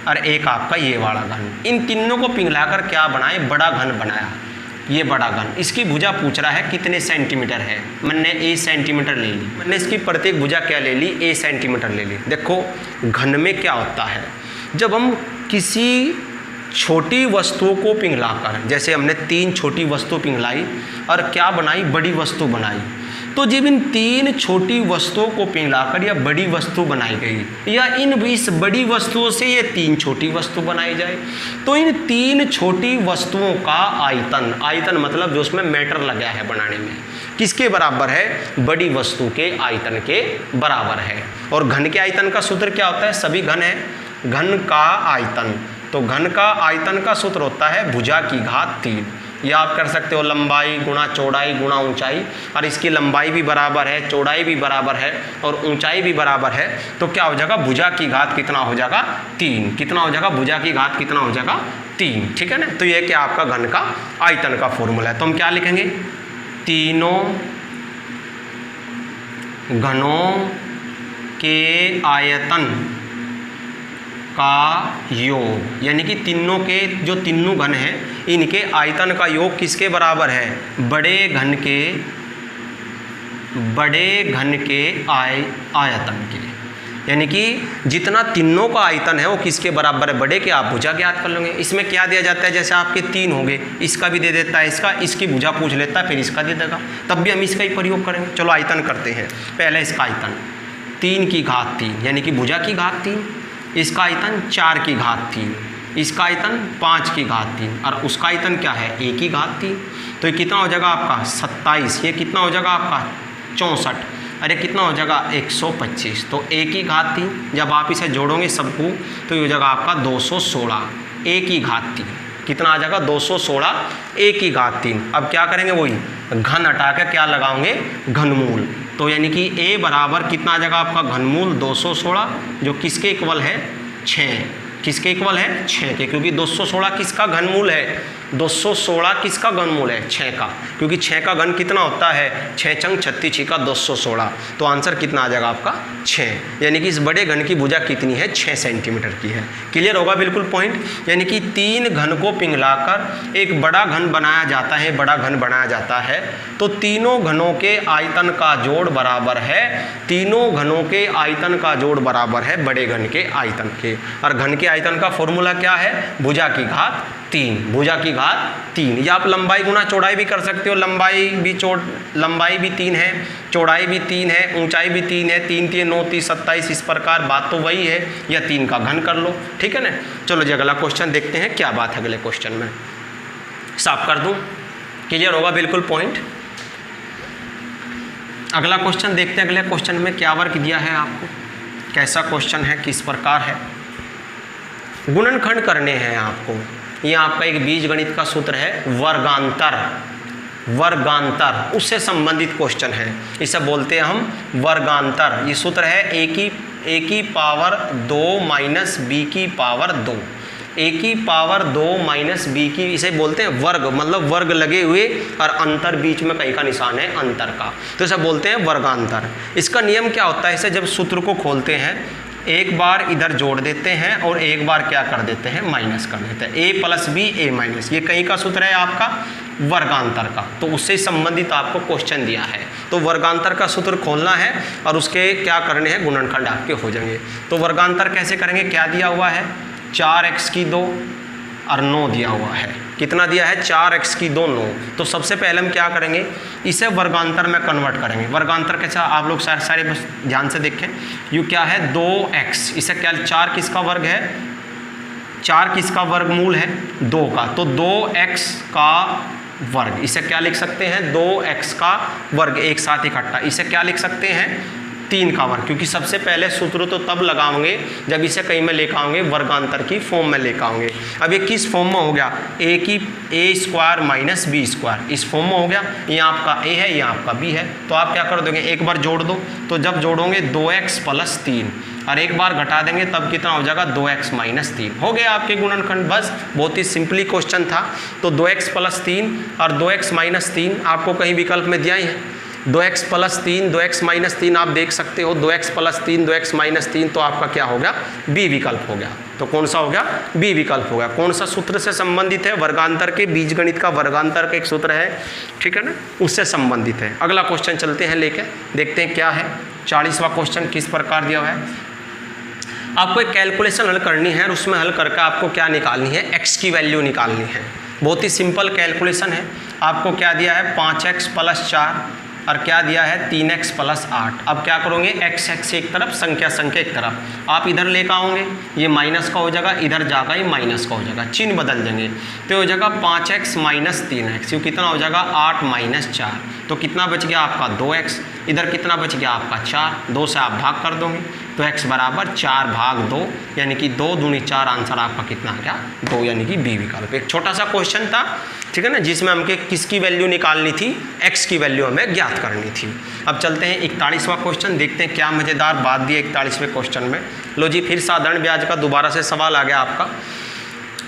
S1: और एक आपका ये वाला घन। इन तीनों को पिघलाकर क्या बनाए, बड़ा घन बनाया। ये बड़ा घन, इसकी भुजा पूछ रहा है कितने सेंटीमीटर है। मैंने ए सेंटीमीटर ले ली, मैंने इसकी प्रत्येक भुजा क्या ले ली, ए सेंटीमीटर ले ली। देखो घन में क्या होता है, जब हम किसी छोटी वस्तुओं को पिघलाकर, जैसे हमने 3 छोटी वस्तु पिघलाई और क्या बनाई, बड़ी वस्तु बनाई। तो जब इन 3 छोटी वस्तुओं को पिघलाकर या बड़ी वस्तु बनाई गई, या इस बड़ी वस्तुओं से ये 3 छोटी वस्तु बनाई जाए, तो इन 3 छोटी वस्तुओं का आयतन मतलब जो उसमें मैटर लगा है बनाने में, किसके बराबर है, बड़ी वस्तु के आयतन के बराबर है। और घन के आयतन का सूत्र क्या होता है, सभी घन है, घन का आयतन। तो घन का आयतन का सूत्र होता है भुजा की घात 3। या आप कर सकते हो लंबाई गुणा चौड़ाई गुणा ऊंचाई, और इसकी लंबाई भी बराबर है, चौड़ाई भी बराबर है, और ऊंचाई भी बराबर है। तो क्या हो जाएगा, भुजा की घात कितना हो जाएगा, 3। कितना हो जाएगा, भुजा की घात कितना हो जाएगा, 3। ठीक है ना। तो ये क्या आपका घन का आयतन का फॉर्मूला है। तो हम क्या लिखेंगे, तीनों घनों के आयतन का योग, यानी कि तीनों के जो तीनों घन हैं इनके आयतन का योग किसके बराबर है, बड़े घन के आयतन के। यानी कि जितना तीनों का आयतन है वो किसके बराबर है, बड़े के। आप भुजा ज्ञात कर लेंगे। इसमें क्या दिया जाता है, जैसे आपके 3 होंगे, इसका भी दे देता है, इसकी भुजा पूछ लेता है, फिर इसका दे देगा, तब भी हम इसका ही प्रयोग करेंगे। चलो आयतन करते हैं। पहले इसका आयतन 3 की घात 3, यानी कि भुजा की घात 3, इसका आयतन 4 की घात 3, इसका आयतन 5 की घात 3, और उसका आयतन क्या है, 1 की घात 3। तो ये कितना हो जाएगा आपका 27, ये कितना हो जाएगा आपका 64, अरे कितना हो जाएगा 125। तो 1 की घात 3, जब आप इसे जोड़ोगे सबको तो ये हो जाएगा आपका 216। ए की घात 3। कितना आ जाएगा 216 ए की घात 3। अब क्या करेंगे, वही घन हटा के क्या लगाओगे, घनमूल। तो यानी कि ए बराबर कितना आ जाएगा आपका घनमूल 216, जो किसके इक्वल है 6। किसके इक्वल है 6 के, क्योंकि 216 किसका घनमूल है, 216 किसका घनमूल है 6 का, क्योंकि 6 का घन कितना होता है 6 चंग 36 का 216। तो आंसर कितना आ जाएगा आपका 6, यानी कि इस बड़े घन की भुजा कितनी है 6 सेंटीमीटर की है। क्लियर होगा बिल्कुल पॉइंट। यानी कि 3 घन को पिघलाकर एक बड़ा घन बनाया जाता है, बड़ा घन बनाया जाता है। तो तीनों घनों के आयतन का जोड़ बराबर है, तीनों घनों के आयतन का जोड़ बराबर है बड़े घन के आयतन के। और घन के आयतन का फॉर्मूला क्या है, भुजा की घात 3, भुजा की घात 3। या आप लंबाई गुना चौड़ाई भी कर सकते हो, लंबाई भी 3 है, चौड़ाई भी 3 है, ऊंचाई भी 3 है, 3 3 9 30 27, इस प्रकार बात तो वही है, या 3 का घन कर लो, ठीक है ना। चलो जी अगला क्वेश्चन देखते हैं क्या बात है अगले क्वेश्चन में, साफ कर दूं, क्लियर होगा बिल्कुल पॉइंट। अगला क्वेश्चन देखते हैं, अगले क्वेश्चन में क्या वर्क दिया है आपको, कैसा क्वेश्चन है, किस प्रकार है। गुणनखंड करने हैं आपको, ये आपका एक बीजगणित का सूत्र है वर्गांतर, वर्गांतर उससे संबंधित क्वेश्चन है, इसे बोलते हैं हम वर्गांतर। ये सूत्र है a की पावर 2 माइनस b की पावर 2, a की पावर 2 माइनस b की, इसे बोलते हैं वर्ग, मतलब वर्ग लगे हुए और अंतर बीच में कहीं का निशान है अंतर का, तो इसे बोलते हैं वर्गांतर। इसका नियम क्या होता है, इसे जब सूत्र को खोलते हैं एक बार इधर जोड़ देते हैं और एक बार क्या कर देते हैं माइनस कर देते हैं, a plus B a minus, ये कहीं का सूत्र है आपका वर्गांतर का, तो उससे संबंधित आपको क्वेश्चन दिया है। तो वर्गांतर का सूत्र खोलना है और उसके क्या करने हैं, गुणनखंड आपके हो जाएंगे। तो वर्गांतर कैसे करेंगे, क्या दिया हुआ है 4x की 2 और 9 दिया हुआ है, कितना दिया है 4x की 2 9। तो सबसे पहले हम क्या करेंगे, इसे वर्गांतर में कन्वर्ट करेंगे। वर्गांतर कैसा, आप लोग सारे बस ध्यान से देखें, यू क्या है 2x, इसे क्या 4 किसका वर्ग है, 4 किसका वर्गमूल है 2 का, तो 2x का वर्ग, इसे क्या लिख सकते हैं 2x का वर्ग एक साथ इकट्ठा, इसे क्या लिख सकते हैं 3 का वर्ग, क्योंकि सबसे पहले सूत्र तो तब लगाओगे जब इसे कहीं में लेकर आओगे वर्गांतर की फॉर्म में लेकर आओगे। अब ये किस फॉर्म में हो गया, a square minus B square, इस फॉर्म में हो गया, ये आपका a है ये आपका b है। तो आप क्या कर दोगे, एक बार जोड़ दो, तो जब जोड़ोगे 2x प्लस 3 और एक बार घटा देंगे तब कितना हो जाएगा 2x माइनस 3, हो गया आपके गुणनखंड। बस बहुत ही सिंपली क्वेश्चन था। तो 2x प्लस 3 और 2x माइनस 3 आपको कहीं विकल्प में दिया ही है, 2x प्लस 3 2x माइनस 3 आप देख सकते हो, 2x प्लस 3 2x माइनस 3, तो आपका क्या हो गया बी विकल्प हो गया। तो कौन सा हो गया, बी विकल्प हो गया। कौन सा सूत्र से संबंधित है, वर्गांतर के, बीजगणित का वर्गांतर का एक सूत्र है, ठीक है ना, उससे संबंधित है। अगला क्वेश्चन चलते हैं लेके, देखते हैं क्या है 40वां क्वेश्चन किस प्रकार दिया हुआ है। आपको एक कैलकुलेशन हल करनी है और उसमें हल करके आपको क्या निकालनी है, x की वैल्यू निकालनी है। बहुत ही सिंपल कैलकुलेशन है। आपको क्या दिया है 5x प्लस 4 और क्या दिया है 3x प्लस 8। अब क्या करोगे, x एक तरफ, संख्या एक तरफ, आप इधर लेकर आओगे, ये माइनस का हो जाएगा, इधर जाकर ये माइनस का हो जाएगा, चिन्ह बदल देंगे, तो हो जाएगा 5x माइनस 3x, ये कितना हो जाएगा 8 माइनस 4, तो कितना बच गया आपका 2x, इधर कितना बच गया आपका 4, 2 से आप भाग कर दोगे तो x बराबर 4 भाग 2, यानी कि 2 दूनी 4, आंसर आपका कितना आ गया 2, यानी कि बी विकल्प। एक छोटा सा क्वेश्चन था, ठीक है ना, जिसमें हमके किसकी वैल्यू निकालनी थी, x की वैल्यू हमें ज्ञात करनी थी। अब चलते हैं 41वां क्वेश्चन, देखते हैं क्या मज़ेदार बात दी है 41वें क्वेश्चन में। लो जी, फिर साधारण ब्याज का दोबारा से सवाल आ गया आपका।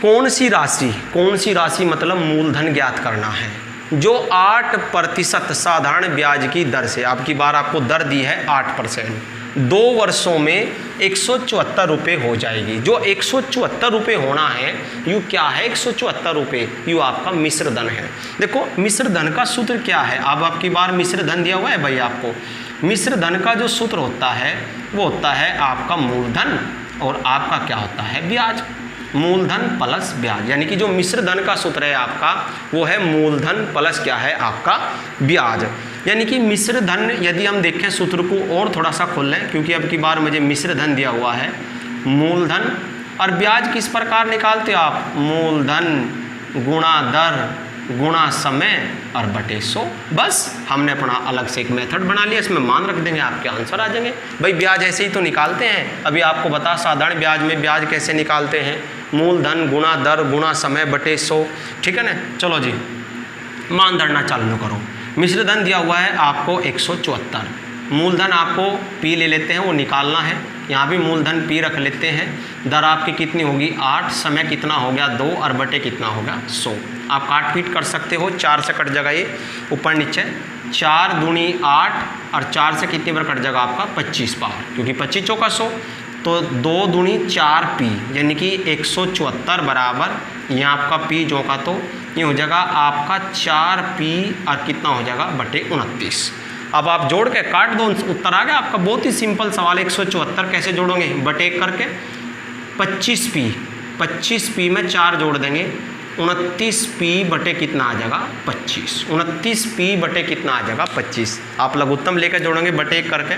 S1: कौन सी राशि मतलब मूलधन ज्ञात करना है जो 8% साधारण ब्याज की दर से, आपकी बार आपको दर दी है 8%, 2 वर्षों में 174 रुपये हो जाएगी। जो 174 रुपये होना है, यू क्या है 174 रुपये, यू आपका मिश्र धन है। देखो मिश्र धन का सूत्र क्या है, अब आपकी बार मिश्र धन दिया हुआ है भाई आपको। मिश्र धन का जो सूत्र होता है वो होता है आपका मूलधन और आपका क्या होता है ब्याज, मूलधन प्लस ब्याज, यानी कि जो मिश्र धन का सूत्र है आपका वो है मूलधन प्लस क्या है आपका ब्याज। यानी कि मिश्र धन, यदि हम देखें सूत्र को और थोड़ा सा खोल लें, क्योंकि अब की बार मुझे मिश्र धन दिया हुआ है, मूलधन और ब्याज किस प्रकार निकालते हो आप, मूलधन गुणा दर गुणा समय और बटे 100। बस हमने अपना अलग से एक मेथड बना लिया, इसमें मान रख देंगे, आपके आंसर आ जाएंगे। भाई ब्याज ऐसे ही तो निकालते हैं, अभी आपको बता साधारण ब्याज में ब्याज कैसे निकालते हैं, मूलधन गुणा दर गुणा समय बटे 100, ठीक है ना। चलो जी मानदंडना चालू करो। मिश्र धन दिया हुआ है आपको 174, मूलधन आपको P ले लेते हैं, वो निकालना है। यहाँ भी मूलधन P रख लेते हैं। दर आपकी कितनी होगी 8, समय कितना हो गया 2 और बटे कितना होगा 100। आप काट पीट कर सकते हो, 4 से कट जाएगा ये ऊपर नीचे, 4 दूनी 8 और 4 से कितनी बार कट जाएगा आपका 25 बार, क्योंकि 25 चौका 100, तो 2 दूनी 4P यानी कि 174 बराबर यहाँ आपका P जो का तो ये हो जाएगा आपका 4P और कितना हो जाएगा बटे 29। अब आप जोड़ के काट दो, उत्तर आ गया आपका। बहुत ही सिंपल सवाल। 174 कैसे जोड़ोगे बटे 1 करके, 25P में 4 जोड़ देंगे, 29P बटे कितना आ जाएगा 25, 29P बटे कितना आ जाएगा 25। आप लघुत्तम लेकर जोड़ेंगे बटे 1 करके,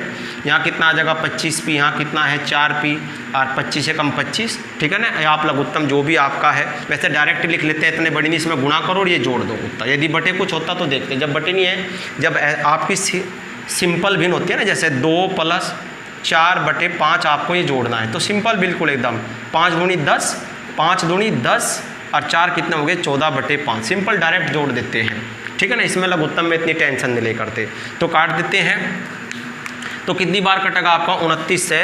S1: यहाँ कितना आ जाएगा 25P, यहाँ कितना है 4P और 25 से कम 25, ठीक है ना। आप लघुत्तम जो भी आपका है, वैसे डायरेक्ट लिख लेते हैं, इतने बड़ी नहीं, इसमें गुणा करो और ये जोड़ दो उत्तर। यदि बटे कुछ होता तो देखते, जब बटे नहीं है, जब आपकी सिंपल भिन्न होती है ना, जैसे 2 + 4 बटे 5 आपको ये जोड़ना है, तो सिंपल बिल्कुल एकदम 5 दूनी 10, 5 दूनी 10 और 4 कितने हो गए 14 बटे 5, सिंपल डायरेक्ट जोड़ देते हैं, ठीक है ना। इसमें लघुत्तम में इतनी टेंशन नहीं ले करते, तो काट देते हैं। तो कितनी बार कटेगा आपका 29 से,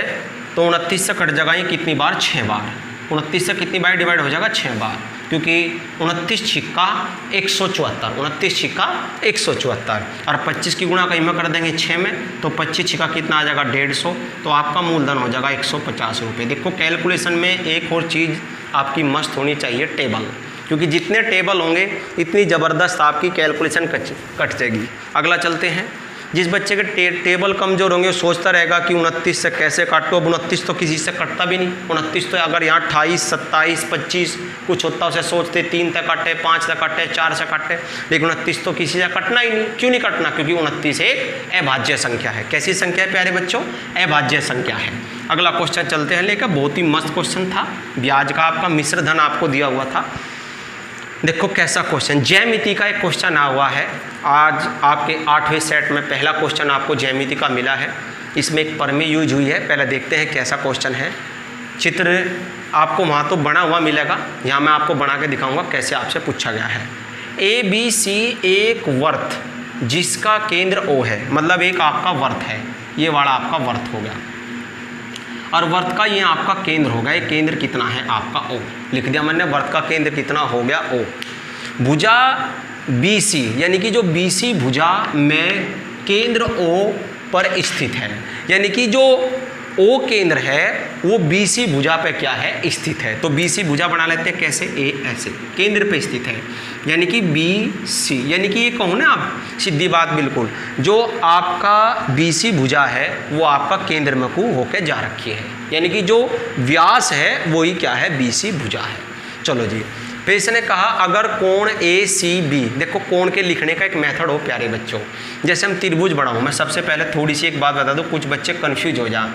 S1: तो 29 से कट जाएगा ये कितनी बार 6 बार, 29 से कितनी बार डिवाइड हो जाएगा 6 बार, क्योंकि 29 छिक्का 174, 29 छिक्का 174 और 25 की गुणा कहीं में कर देंगे 6 में, तो 25 छिक्का कितना आ जाएगा 150, तो आपका मूलधन हो जाएगा 150 रुपये। देखो कैलकुलेशन में एक और चीज़ आपकी मस्त होनी चाहिए, टेबल, क्योंकि जितने टेबल होंगे इतनी ज़बरदस्त आपकी कैलकुलेशन कट जाएगी। अगला चलते हैं। जिस बच्चे के टेबल कमज़ोर होंगे वो सोचता रहेगा कि 29 से कैसे काटो, अब 29 तो किसी से कटता भी नहीं। 29 तो अगर यहाँ 28, 27, 25 कुछ होता उसे सोचते 3 तक कटे, 5 तक कटे, 4 से कटे, लेकिन 29 तो किसी से कटना ही नहीं। क्यों नहीं कटना? क्योंकि 29 एक अभाज्य संख्या है। कैसी संख्या है प्यारे बच्चों? अभाज्य संख्या है। अगला क्वेश्चन चलते हैं लेकर, बहुत ही मस्त क्वेश्चन था, ब्याज का आपका मिश्र धन आपको दिया हुआ था। देखो कैसा क्वेश्चन, ज्यामिति का एक क्वेश्चन आ हुआ है। आज आपके 8वें सेट में पहला क्वेश्चन आपको ज्यामिति का मिला है। इसमें एक प्रमेय यूज हुई है, पहले देखते हैं कैसा क्वेश्चन है। चित्र आपको वहाँ तो बना हुआ मिलेगा, यहाँ मैं आपको बना के दिखाऊंगा कैसे आपसे पूछा गया है। ABC एक वर्त जिसका केंद्र O है, मतलब एक आपका वर्त है, ये वाला आपका वर्त हो गया, और वर्त का ये आपका केंद्र होगा। ये केंद्र कितना है आपका O, लिख दिया मैंने, वर्त का केंद्र कितना हो गया O। भुजा BC यानी कि जो BC भुजा में केंद्र O पर स्थित है, यानी कि जो O केंद्र है वो BC भुजा पे क्या है स्थित है। तो BC भुजा बना लेते हैं कैसे, A ऐसे केंद्र पे स्थित है, यानी कि BC, यानी कि ये कहूँ ना आप सीधी बात बिल्कुल, जो आपका BC भुजा है वो आपका केंद्र में को होके जा रखी है, यानी कि जो व्यास है वही क्या है BC भुजा है। चलो जी, फिर इसने कहा अगर कोण ACB, देखो कोण के लिखने का एक मेथड हो प्यारे बच्चों, जैसे हम त्रिभुज बढ़ाऊँ, मैं सबसे पहले थोड़ी सी एक बात बता दूँ, कुछ बच्चे कंफ्यूज हो जाए।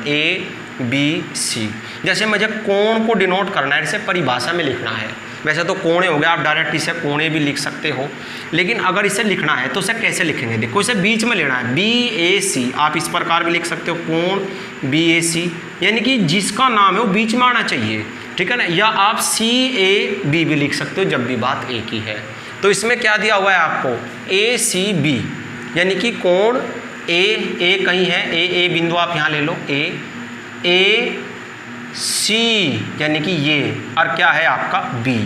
S1: ABC, जैसे मुझे कोण को डिनोट करना है, इसे परिभाषा में लिखना है। वैसे तो कोणे हो गया, आप डायरेक्ट इसे कोणे भी लिख सकते हो, लेकिन अगर इसे लिखना है तो इसे कैसे लिखेंगे? देखो इसे बीच में लेना है, BAC, आप इस प्रकार भी लिख सकते हो, कोण BAC, यानी कि जिसका नाम है वो बीच में आना चाहिए, ठीक है ना। या आप CAB भी लिख सकते हो जब भी बात एक ही है। तो इसमें क्या दिया हुआ है आपको, ACB, यानी कि कोण A कहीं है, A बिंदु आप यहाँ ले लो, AC यानी कि ये, और क्या है आपका B,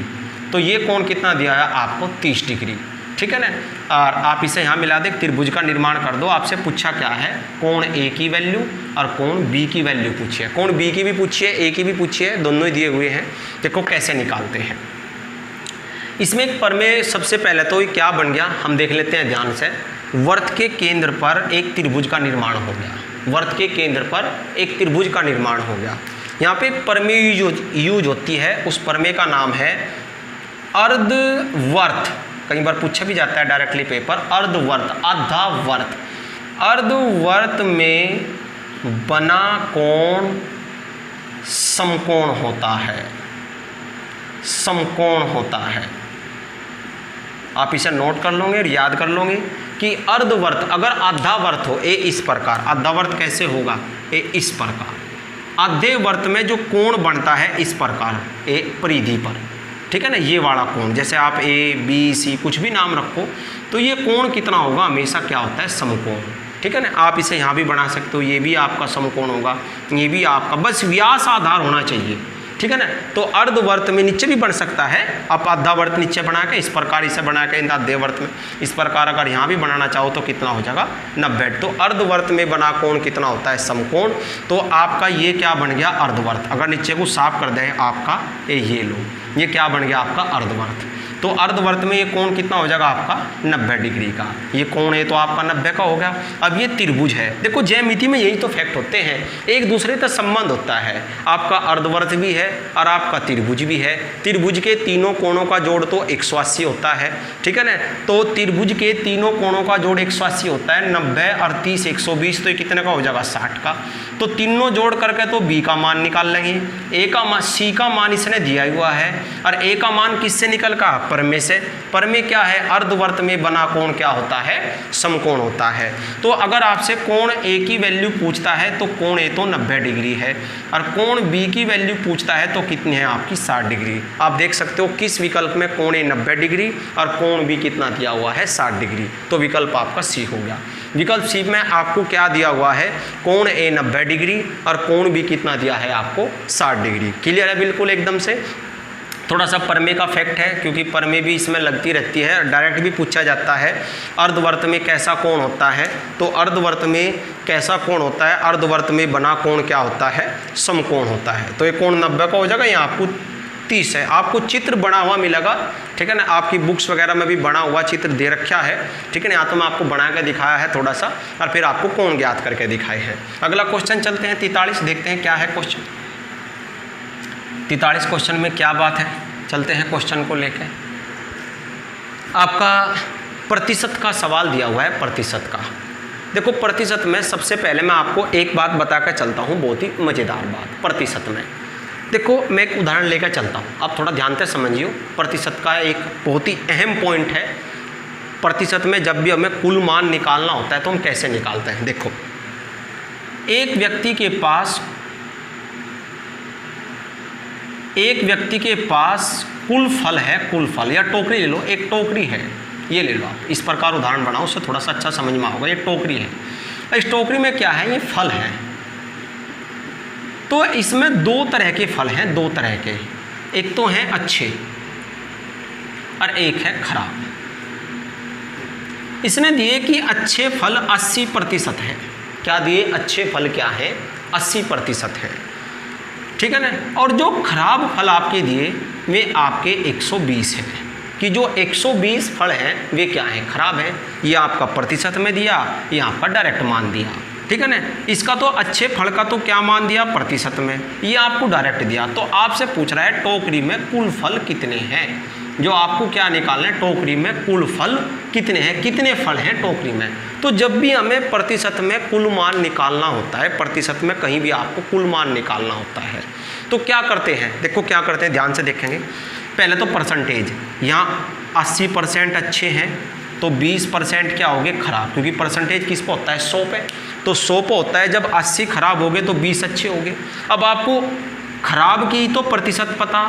S1: तो ये कोण कितना दिया है आपको 30 डिग्री, ठीक है ना। और आप इसे यहाँ मिला दे, त्रिभुज का निर्माण कर दो। आपसे पूछा क्या है, कोण A की वैल्यू और कोण B की वैल्यू पूछिए, कोण B की भी पूछिए, A की भी पूछिए, दोनों ही दिए हुए हैं। देखो कैसे निकालते हैं। इसमें एक प्रमेय सबसे पहले तो क्या बन गया हम देख लेते हैं ध्यान से। वर्त के केंद्र पर एक त्रिभुज का निर्माण हो गया, वर्त के केंद्र पर एक त्रिभुज का निर्माण हो गया। यहाँ पे एक प्रमेय यूज होती है, उस प्रमेय का नाम है अर्धवर्त। कई बार पूछा भी जाता है डायरेक्टली पेपर, अर्धवर्त, आधा वर्त। अर्धवर्त में बना कोण समकोण होता है, समकोण होता है। आप इसे नोट कर लोगे और याद कर लोगे कि अर्धवर्त, अगर आधा वर्त हो, ए इस प्रकार, आधा वर्त कैसे होगा, ए इस प्रकार, अर्धवर्त में जो कोण बनता है इस प्रकार एक परिधि पर, ठीक है ना, ये वाला कोण, जैसे आप ए बी सी कुछ भी नाम रखो, तो ये कोण कितना होगा, हमेशा क्या होता है, समकोण, ठीक है ना। आप इसे यहाँ भी बना सकते हो, ये भी आपका समकोण होगा, ये भी आपका, बस व्यास आधार होना चाहिए, ठीक है ना। तो अर्धवर्त में नीचे भी बन सकता है, आप आधावर्त नीचे बना के इस प्रकार इसे बना के आधेवर्त में इस प्रकार अगर यहाँ भी बनाना चाहो तो कितना हो जाएगा 90। तो अर्धवर्त में बना कोण कितना होता है, समकोण। तो आपका ये क्या बन गया, अर्धवर्त। अगर नीचे को साफ कर दें आपका ये लो, ये क्या बन गया आपका अर्धवर्त। तो अर्धवर्त में ये कोण कितना हो जाएगा आपका 90 डिग्री का, ये कोण है तो आपका 90 का हो गया। अब ये त्रिभुज है, देखो ज्यामिति में यही तो फैक्ट होते हैं, एक दूसरे का संबंध होता है, आपका अर्धवर्त भी है और आपका त्रिभुज भी है। त्रिभुज के तीनों कोणों का जोड़ तो 180 होता है, ठीक है ना। तो त्रिभुज के तीनों कोणों का जोड़ 180 होता है, 90 और 30 120, तो ये कितने का हो जाएगा 60 का। तो तीनों जोड़ करके तो बी का मान निकाल लेंगे, ए का मान, सी का मान इसने दिया हुआ है और ए का मान किससे निकल का, परमे से। परमे क्या है, अर्धवर्त में बना कोण क्या होता है, समकोण होता है। तो अगर आपसे कोण ए की वैल्यू पूछता है तो कोण ए तो 90 डिग्री है और कोण बी की वैल्यू पूछता है तो कितनी है आपकी 60 डिग्री। आप देख सकते हो किस विकल्प में कोण ए 90 डिग्री और कोण बी कितना दिया हुआ है 60 डिग्री। तो विकल्प आपका सी हो गया। विकल्प सी में आपको क्या दिया हुआ है, कोण ए 90 डिग्री और कोण बी कितना दिया है आपको 60 डिग्री। क्लियर है बिल्कुल एकदम से। थोड़ा सा परमे का फैक्ट है क्योंकि परमे भी इसमें लगती रहती है, डायरेक्ट भी पूछा जाता है अर्धवर्त में कैसा कोण होता है। तो अर्धवर्त में कैसा कोण होता है, अर्धवर्त में बना कोण क्या होता है, समकोण होता है। तो ये कोण 90 का हो जाएगा, यहाँ आपको 30 है। आपको चित्र बना हुआ मिलेगा, ठीक है ना, आपकी बुक्स वगैरह में भी बना हुआ चित्र दे रखा है, ठीक है ना। यहाँ तो मैं आपको बना के दिखाया है थोड़ा सा और फिर आपको कोण ज्ञात करके दिखाए हैं। अगला क्वेश्चन चलते हैं 43, देखते हैं क्या है क्वेश्चन। 43 क्वेश्चन में क्या बात है, चलते हैं क्वेश्चन को लेकर। आपका प्रतिशत का सवाल दिया हुआ है, प्रतिशत का। देखो प्रतिशत में सबसे पहले मैं आपको एक बात बता कर चलता हूँ, बहुत ही मज़ेदार बात। प्रतिशत में देखो मैं एक उदाहरण लेकर चलता हूँ, आप थोड़ा ध्यान से समझिए। प्रतिशत का एक बहुत ही अहम पॉइंट है। प्रतिशत में जब भी हमें कुल मान निकालना होता है तो हम कैसे निकालते हैं। देखो एक व्यक्ति के पास कुल फल है, कुल फल, या टोकरी ले लो, एक टोकरी है, ये ले लो आप, इस प्रकार उदाहरण बनाओ, उससे थोड़ा सा अच्छा समझ में होगा। ये टोकरी है, इस टोकरी में क्या है, ये फल है। तो इसमें दो तरह के फल हैं, दो तरह के, एक तो हैं अच्छे और एक है खराब। इसने दिए कि अच्छे फल 80% है। क्या दिए, अच्छे फल क्या है, 80% है, ठीक है ना। और जो खराब फल आपके दिए वे आपके 120 है, कि जो 120 फल हैं वे क्या हैं, खराब है। ये आपका प्रतिशत में दिया, ये आपका डायरेक्ट मान दिया, ठीक है ना। इसका तो अच्छे फल का तो क्या मान दिया, प्रतिशत में, ये आपको डायरेक्ट दिया। तो आपसे पूछ रहा है टोकरी में कुल फल कितने हैं, जो आपको क्या निकालना है, टोकरी में कुल फल कितने हैं, कितने फल हैं टोकरी में। तो जब भी हमें प्रतिशत में कुल मान निकालना होता है, प्रतिशत में कहीं भी आपको कुल मान निकालना होता है, तो क्या करते हैं, देखो क्या करते हैं, ध्यान से देखेंगे। पहले तो परसेंटेज, यहाँ 80% अच्छे हैं तो 20% क्या हो गए, खराब, क्योंकि परसेंटेज किस पे होता है, 100 पे। तो 100 पे होता है, जब 80 खराब हो गए तो 20 अच्छे हो गए। अब आपको खराब की तो प्रतिशत पता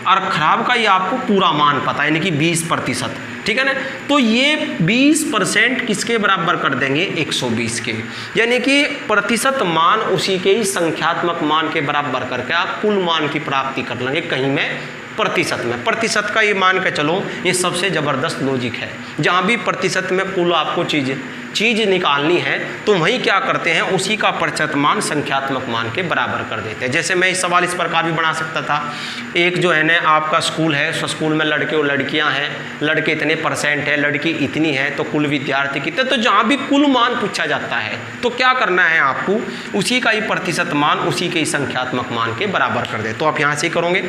S1: और खराब का ये आपको पूरा मान पता, यानी कि 20%, ठीक है ना। तो ये 20% किसके बराबर कर देंगे, 120 के, यानी कि प्रतिशत मान उसी के ही संख्यात्मक मान के बराबर करके आप कुल मान की प्राप्ति कर लेंगे कहीं में प्रतिशत में। प्रतिशत का ये मान के चलो, ये सबसे ज़बरदस्त लॉजिक है। जहाँ भी प्रतिशत में कुल आपको चीज़ निकालनी है तो वहीं क्या करते हैं, उसी का प्रतिशत मान संख्यात्मक मान के बराबर कर देते हैं। जैसे मैं इस सवाल इस प्रकार भी बना सकता था, एक जो है ना आपका स्कूल है, उस स्कूल में लड़के और लड़कियां हैं, लड़के इतने % है, लड़की इतनी है, तो कुल विद्यार्थी कितने। तो जहाँ भी कुल मान पूछा जाता है तो क्या करना है आपको, उसी का ही प्रतिशत मान उसी के ही संख्यात्मक मान के बराबर कर दे। तो आप यहाँ से ही करोगे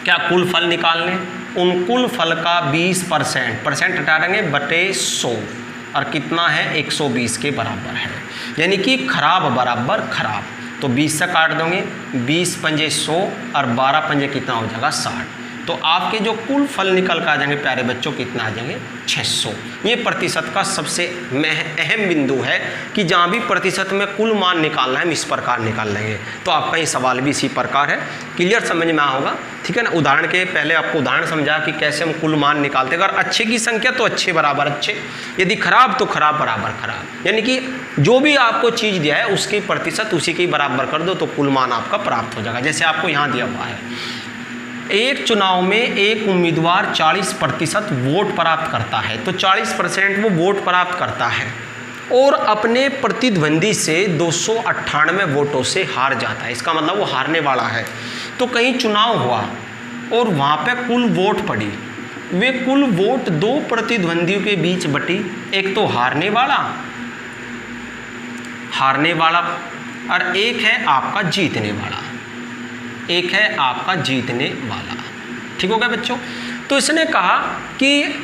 S1: क्या, कुल फल निकालने, उन कुल फल का 20% हटा देंगे बटे 100 और कितना है, 120 के बराबर है, यानी कि खराब बराबर खराब। तो 20 से काट दोगे, 20 पंजे 100 और 12 पंजे कितना हो जाएगा, 60। तो आपके जो कुल फल निकल कर आ जाएंगे प्यारे बच्चों, कितना आ जाएंगे 600। ये प्रतिशत का सबसे अहम बिंदु है कि जहाँ भी प्रतिशत में कुल मान निकालना है हम इस प्रकार निकाल लेंगे। तो आपका ये सवाल भी इसी प्रकार है, क्लियर समझ में आ होगा, ठीक है ना। उदाहरण के पहले आपको उदाहरण समझा कि कैसे हम कुल मान निकालते हैं। अगर अच्छे की संख्या तो अच्छे बराबर अच्छे, यदि खराब तो खराब बराबर खराब, यानी कि जो भी आपको चीज़ दिया है उसकी प्रतिशत उसी के बराबर कर दो तो कुल मान आपका प्राप्त हो जाएगा। जैसे आपको यहाँ दिया हुआ है, एक चुनाव में एक उम्मीदवार 40% वोट प्राप्त करता है, तो 40% वो वोट प्राप्त करता है और अपने प्रतिद्वंदी से 298 वोटों से हार जाता है। इसका मतलब वो हारने वाला है। तो कहीं चुनाव हुआ और वहाँ पे कुल वोट पड़ी, वे कुल वोट दो प्रतिद्वंदियों के बीच बटी, एक तो हारने वाला और एक है आपका जीतने वाला, एक है आपका जीतने वाला। ठीक हो गया बच्चों। तो इसने कहा कि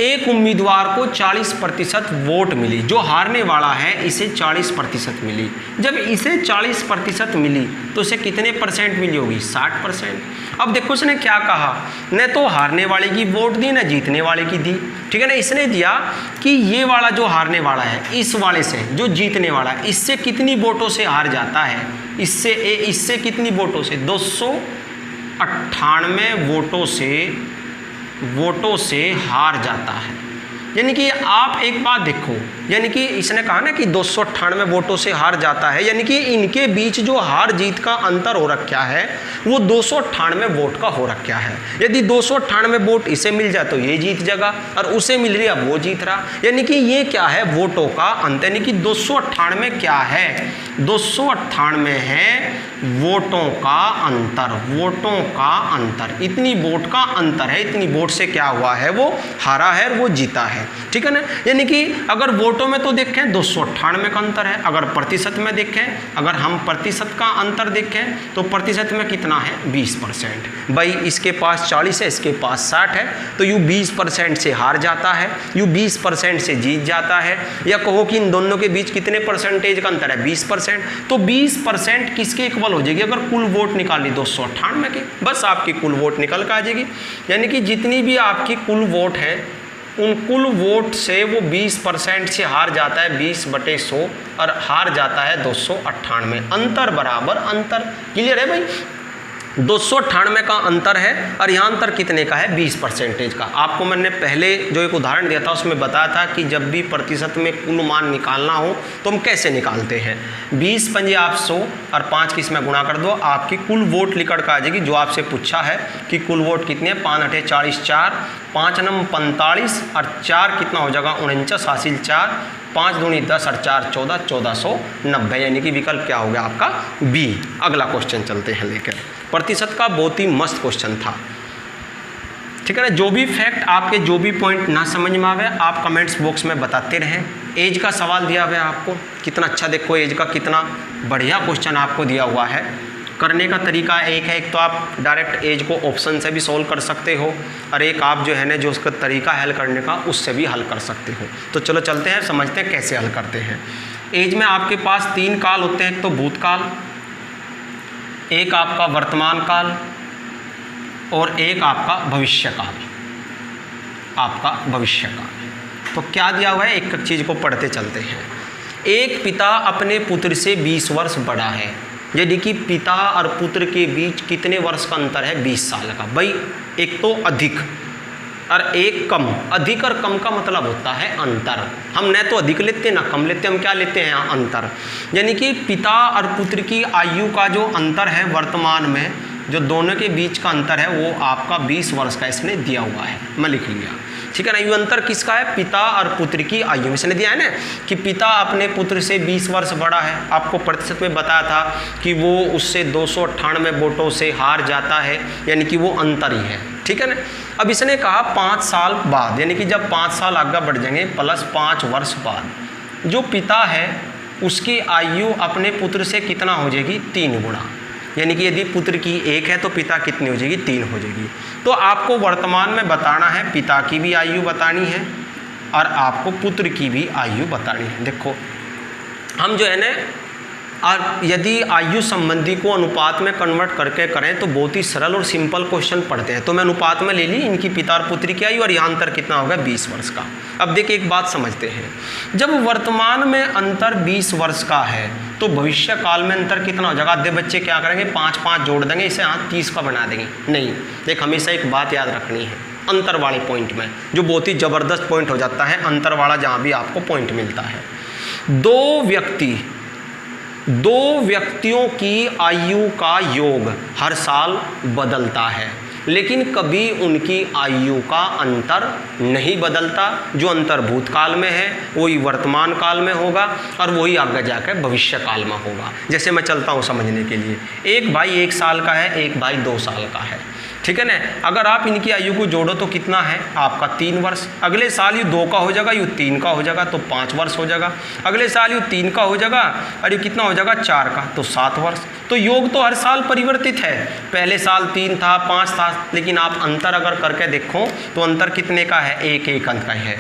S1: एक उम्मीदवार को 40% वोट मिली, जो हारने वाला है इसे 40% मिली। जब इसे 40% मिली तो इसे कितने परसेंट मिली होगी? 60%। अब देखो इसने क्या कहा, न तो हारने वाले की वोट दी न जीतने वाले की दी, ठीक है ना। इसने दिया कि ये वाला जो हारने वाला है इस वाले से जो जीतने वाला है इससे कितनी वोटों से हार जाता है, इससे कितनी वोटों से? 298 वोटों से हार जाता है। यानी कि आप एक बात देखो, यानी कि इसने कहा ना कि 298 वोटों से हार जाता है, यानी कि इनके बीच जो हार जीत का अंतर हो रखा है वो 298 वोट का हो रखा है। यदि 298 वोट इसे मिल जाए तो ये जीत जाएगा और उसे मिल रही है वो जीत रहा, यानी कि ये क्या है? वोटों का अंतर। यानी कि 298 क्या है? 298 है वोटों का अंतर, वोटों का अंतर। इतनी वोट का अंतर है, इतनी वोट से क्या हुआ है? वो हारा है और वो जीता है, ठीक है ना। यानी कि अगर वोटों में तो देखें 298 का अंतर है, अगर प्रतिशत में देखें, अगर हम प्रतिशत का अंतर देखें तो प्रतिशत में कितना है? 20%। भाई इसके पास 40 है, इसके पास 60 है, तो यू 20% से हार जाता है, यू 20% से जीत जाता है। या कहो कि इन दोनों के बीच कितने परसेंटेज का अंतर है? 20%। तो 20% किसके इक्वल हो जाएगी? अगर कुल वोट निकाली 298 के, बस आपकी कुल वोट निकल कर आ जाएगी। यानी कि जितनी भी आपकी कुल वोट है उन कुल वोट से वो 20% से हार जाता है 20/100 और हार जाता है 298। अंतर बराबर अंतर। क्लियर है भाई? 298 का अंतर है और यहाँ अंतर कितने का है? 20% का। आपको मैंने पहले जो एक उदाहरण दिया था उसमें बताया था कि जब भी प्रतिशत में कुल मान निकालना हो तो हम कैसे निकालते हैं। 20 पंजे आप 100 और 5 की इसमें गुणा कर दो, आपकी कुल वोट निकल कर आ जाएगी। जो आपसे पूछा है कि कुल वोट कितने हैं? 5 8 40 4, 5 9 45 और 4 कितना हो जाएगा? 49 हासिल 4, 5 दूनी 10 और 4 14, 1490। यानी कि विकल्प क्या हो गया आपका? बी। अगला क्वेश्चन चलते हैं लेकर। प्रतिशत का बहुत ही मस्त क्वेश्चन था, ठीक है ना। जो भी फैक्ट आपके जो भी पॉइंट ना समझ में आवे आप कमेंट्स बॉक्स में बताते रहें। एज का सवाल दिया हुआ है आपको, कितना अच्छा देखो एज का कितना बढ़िया क्वेश्चन आपको दिया हुआ है। करने का तरीका एक है, एक तो आप डायरेक्ट एज को ऑप्शन से भी सोल्व कर सकते हो और एक आप जो है ना जो उसका तरीका हल करने का उससे भी हल कर सकते हो। तो चलो चलते हैं, समझते हैं कैसे हल करते हैं। एज में आपके पास 3 काल होते हैं, एक तो भूतकाल, एक आपका वर्तमान काल और एक आपका भविष्य काल। आपका भविष्य काल तो क्या दिया हुआ है, एक एक चीज़ को पढ़ते चलते हैं। एक पिता अपने पुत्र से 20 वर्ष बड़ा है, यदि कि पिता और पुत्र के बीच कितने वर्ष का अंतर है? 20 साल का। भाई एक तो अधिक और एक कम। अधिक और कम का मतलब होता है अंतर। हम न तो अधिक लेते ना कम लेते, हम क्या लेते हैं? अंतर। यानी कि पिता और पुत्र की आयु का जो अंतर है वर्तमान में, जो दोनों के बीच का अंतर है वो आपका 20 वर्ष का इसने दिया हुआ है। मैं लिख लिया, ठीक है ना। ये अंतर किसका है? पिता और पुत्र की आयु में। इसने दिया है ना कि पिता अपने पुत्र से 20 वर्ष बड़ा है। आपको प्रतिशत में बताया था कि वो उससे 298 वोटों से हार जाता है, यानी कि वो अंतर ही है, ठीक है ना। अब इसने कहा 5 साल बाद, यानी कि जब 5 साल आगे बढ़ जाएंगे प्लस 5 वर्ष बाद जो पिता है उसकी आयु अपने पुत्र से कितना हो जाएगी? 3 गुना। यानी कि यदि पुत्र की 1 है तो पिता कितनी हो जाएगी? 3 हो जाएगी। तो आपको वर्तमान में बताना है, पिता की भी आयु बतानी है और आपको पुत्र की भी आयु बतानी है। देखो हम जो है ना और यदि आयु संबंधी को अनुपात में कन्वर्ट करके करें तो बहुत ही सरल और सिंपल क्वेश्चन पढ़ते हैं। तो मैं अनुपात में ले ली इनकी पिता और पुत्री की आयु और यहाँ अंतर कितना होगा 20 वर्ष का। अब देखिए एक बात समझते हैं, जब वर्तमान में अंतर 20 वर्ष का है तो भविष्य काल में अंतर कितना हो जाएगा। आधे बच्चे क्या करेंगे 5-5 जोड़ देंगे, इसे यहाँ 30 का बना देंगे। नहीं, देख हमेशा एक बात याद रखनी है अंतर वाले पॉइंट में, जो बहुत ही ज़बरदस्त पॉइंट हो जाता है अंतर वाला, जहाँ भी आपको पॉइंट मिलता है। दो व्यक्तियों की आयु का योग हर साल बदलता है, लेकिन कभी उनकी आयु का अंतर नहीं बदलता। जो अंतर भूतकाल में है वही वर्तमान काल में होगा और वही आगे जाकर भविष्य काल में होगा। जैसे मैं चलता हूँ समझने के लिए, एक भाई 1 साल का है, एक भाई 2 साल का है, ठीक है ना। अगर आप इनकी आयु को जोड़ो तो कितना है आपका 3 वर्ष। अगले साल ये 2 का हो जाएगा, ये 3 का हो जाएगा तो 5 वर्ष हो जाएगा। अगले साल ये 3 का हो जाएगा और ये कितना हो जाएगा 4 का तो 7 वर्ष। तो योग तो हर साल परिवर्तित है, पहले साल 3 था 5 था, लेकिन आप अंतर अगर करके देखो तो अंतर कितने का है 1-1 अंक का है।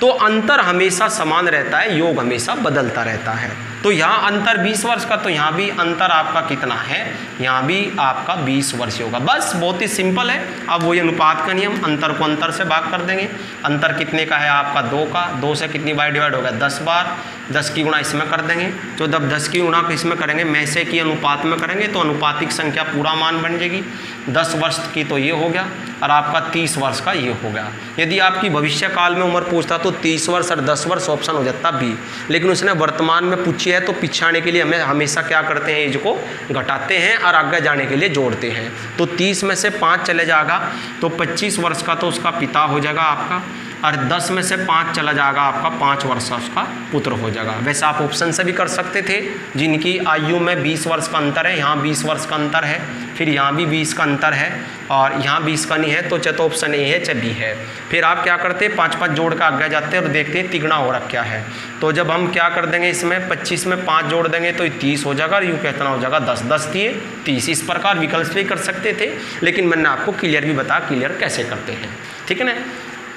S1: तो अंतर हमेशा समान रहता है, योग हमेशा बदलता रहता है। तो यहाँ अंतर 20 वर्ष का, तो यहाँ भी अंतर आपका कितना है, यहाँ भी आपका 20 वर्ष होगा। बस बहुत ही सिंपल है। अब वही अनुपात का नियम, अंतर को अंतर से भाग कर देंगे। अंतर कितने का है आपका 2 का, 2 से कितनी बार डिवाइड होगा 10 बार, 10 की गुणा इसमें कर देंगे। तो जब 10 की गुणा इसमें करेंगे, में से की अनुपात में करेंगे तो अनुपातिक संख्या पूरा मान बन जाएगी। 10 वर्ष की तो ये हो गया और आपका 30 वर्ष का ये हो गया। यदि आपकी भविष्य काल में उम्र पूछता तो 30 वर्ष और 10 वर्ष ऑप्शन हो जाता बी, लेकिन उसने वर्तमान में पूछी है तो पिछाने के लिए हमें हमेशा क्या करते हैं, एज को घटाते हैं और आगे जाने के लिए जोड़ते हैं। तो 30 में से 5 चले जाएगा तो 25 वर्ष का तो उसका पिता हो जाएगा आपका, और 10 में से 5 चला जाएगा आपका 5 वर्ष का उसका पुत्र हो जाएगा। वैसे आप ऑप्शन से भी कर सकते थे, जिनकी आयु में 20 वर्ष का अंतर है, यहाँ 20 वर्ष का अंतर है, फिर यहाँ भी 20 का अंतर है और यहाँ 20 का नहीं है, तो चाहे तो ऑप्शन ए है चाहे बी है। फिर आप क्या करते हैं 5-5 जोड़ कर आगे जाते हैं और देखते हैं तिगुना हो रखा है। तो जब हम क्या कर देंगे इसमें 25 में 5 जोड़ देंगे तो 30 हो जाएगा और यूँ कितना हो जाएगा 10, 10 दिए 30। इस प्रकार विकल्प भी कर सकते थे, लेकिन मैंने आपको क्लियर भी बताया क्लियर कैसे करते हैं, ठीक है ना।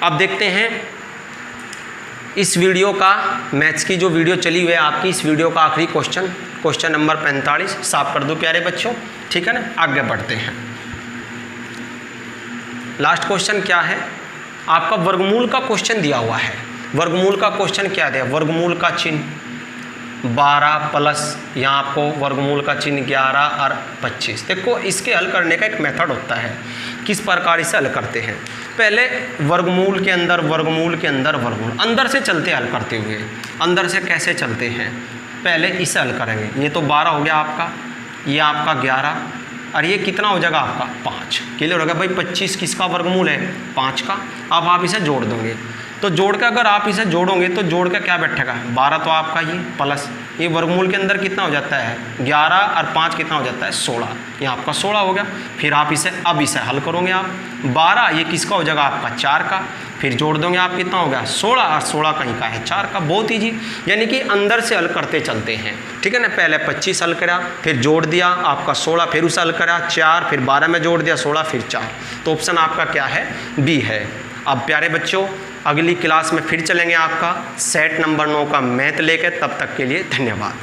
S1: अब देखते हैं इस वीडियो का, मैथ्स की जो वीडियो चली हुई है आपकी, इस वीडियो का आखिरी क्वेश्चन नंबर 45 साफ कर दो प्यारे बच्चों, ठीक है ना। आगे बढ़ते हैं। लास्ट क्वेश्चन क्या है आपका, वर्गमूल का क्वेश्चन दिया हुआ है। वर्गमूल का क्वेश्चन क्या दिया, वर्गमूल का चिन्ह 12 प्लस यहाँ आपको वर्गमूल का चिन्ह 11 और 25। देखो इसके हल करने का एक मेथड होता है, किस प्रकार इसे हल करते हैं। पहले वर्गमूल के अंदर वर्गमूल अंदर से चलते हल करते हुए, अंदर से कैसे चलते हैं, पहले इसे हल करेंगे। ये तो 12 हो गया आपका, ये आपका 11 और ये कितना हो जाएगा आपका 5। क्लियर हो गया भाई, 25 किसका वर्गमूल है 5 का। अब आप इसे जोड़ दोगे तो जोड़ के अगर आप इसे जोड़ोगे तो जोड़ के क्या बैठेगा 12 तो आपका ये प्लस ये वर्गमूल के अंदर कितना हो जाता है 11 और 5 कितना हो जाता है 16, ये आपका 16 हो गया। फिर आप इसे अब इसे हल करोगे आप 12, ये किसका हो जाएगा आपका 4 का, फिर जोड़ दोगे आप कितना हो गया 16 और 16 कहीं का है 4 का। बहुत ईजी, यानी कि अंदर से हल करते चलते हैं, ठीक है ना। पहले 25 हल करा, फिर जोड़ दिया आपका 16, फिर उसे हल करा 4, फिर 12 में जोड़ दिया 16, फिर 4। तो ऑप्शन आपका क्या है बी है। अब प्यारे बच्चों अगली क्लास में फिर चलेंगे आपका सेट नंबर 9 का मैथ लेकर, तब तक के लिए धन्यवाद।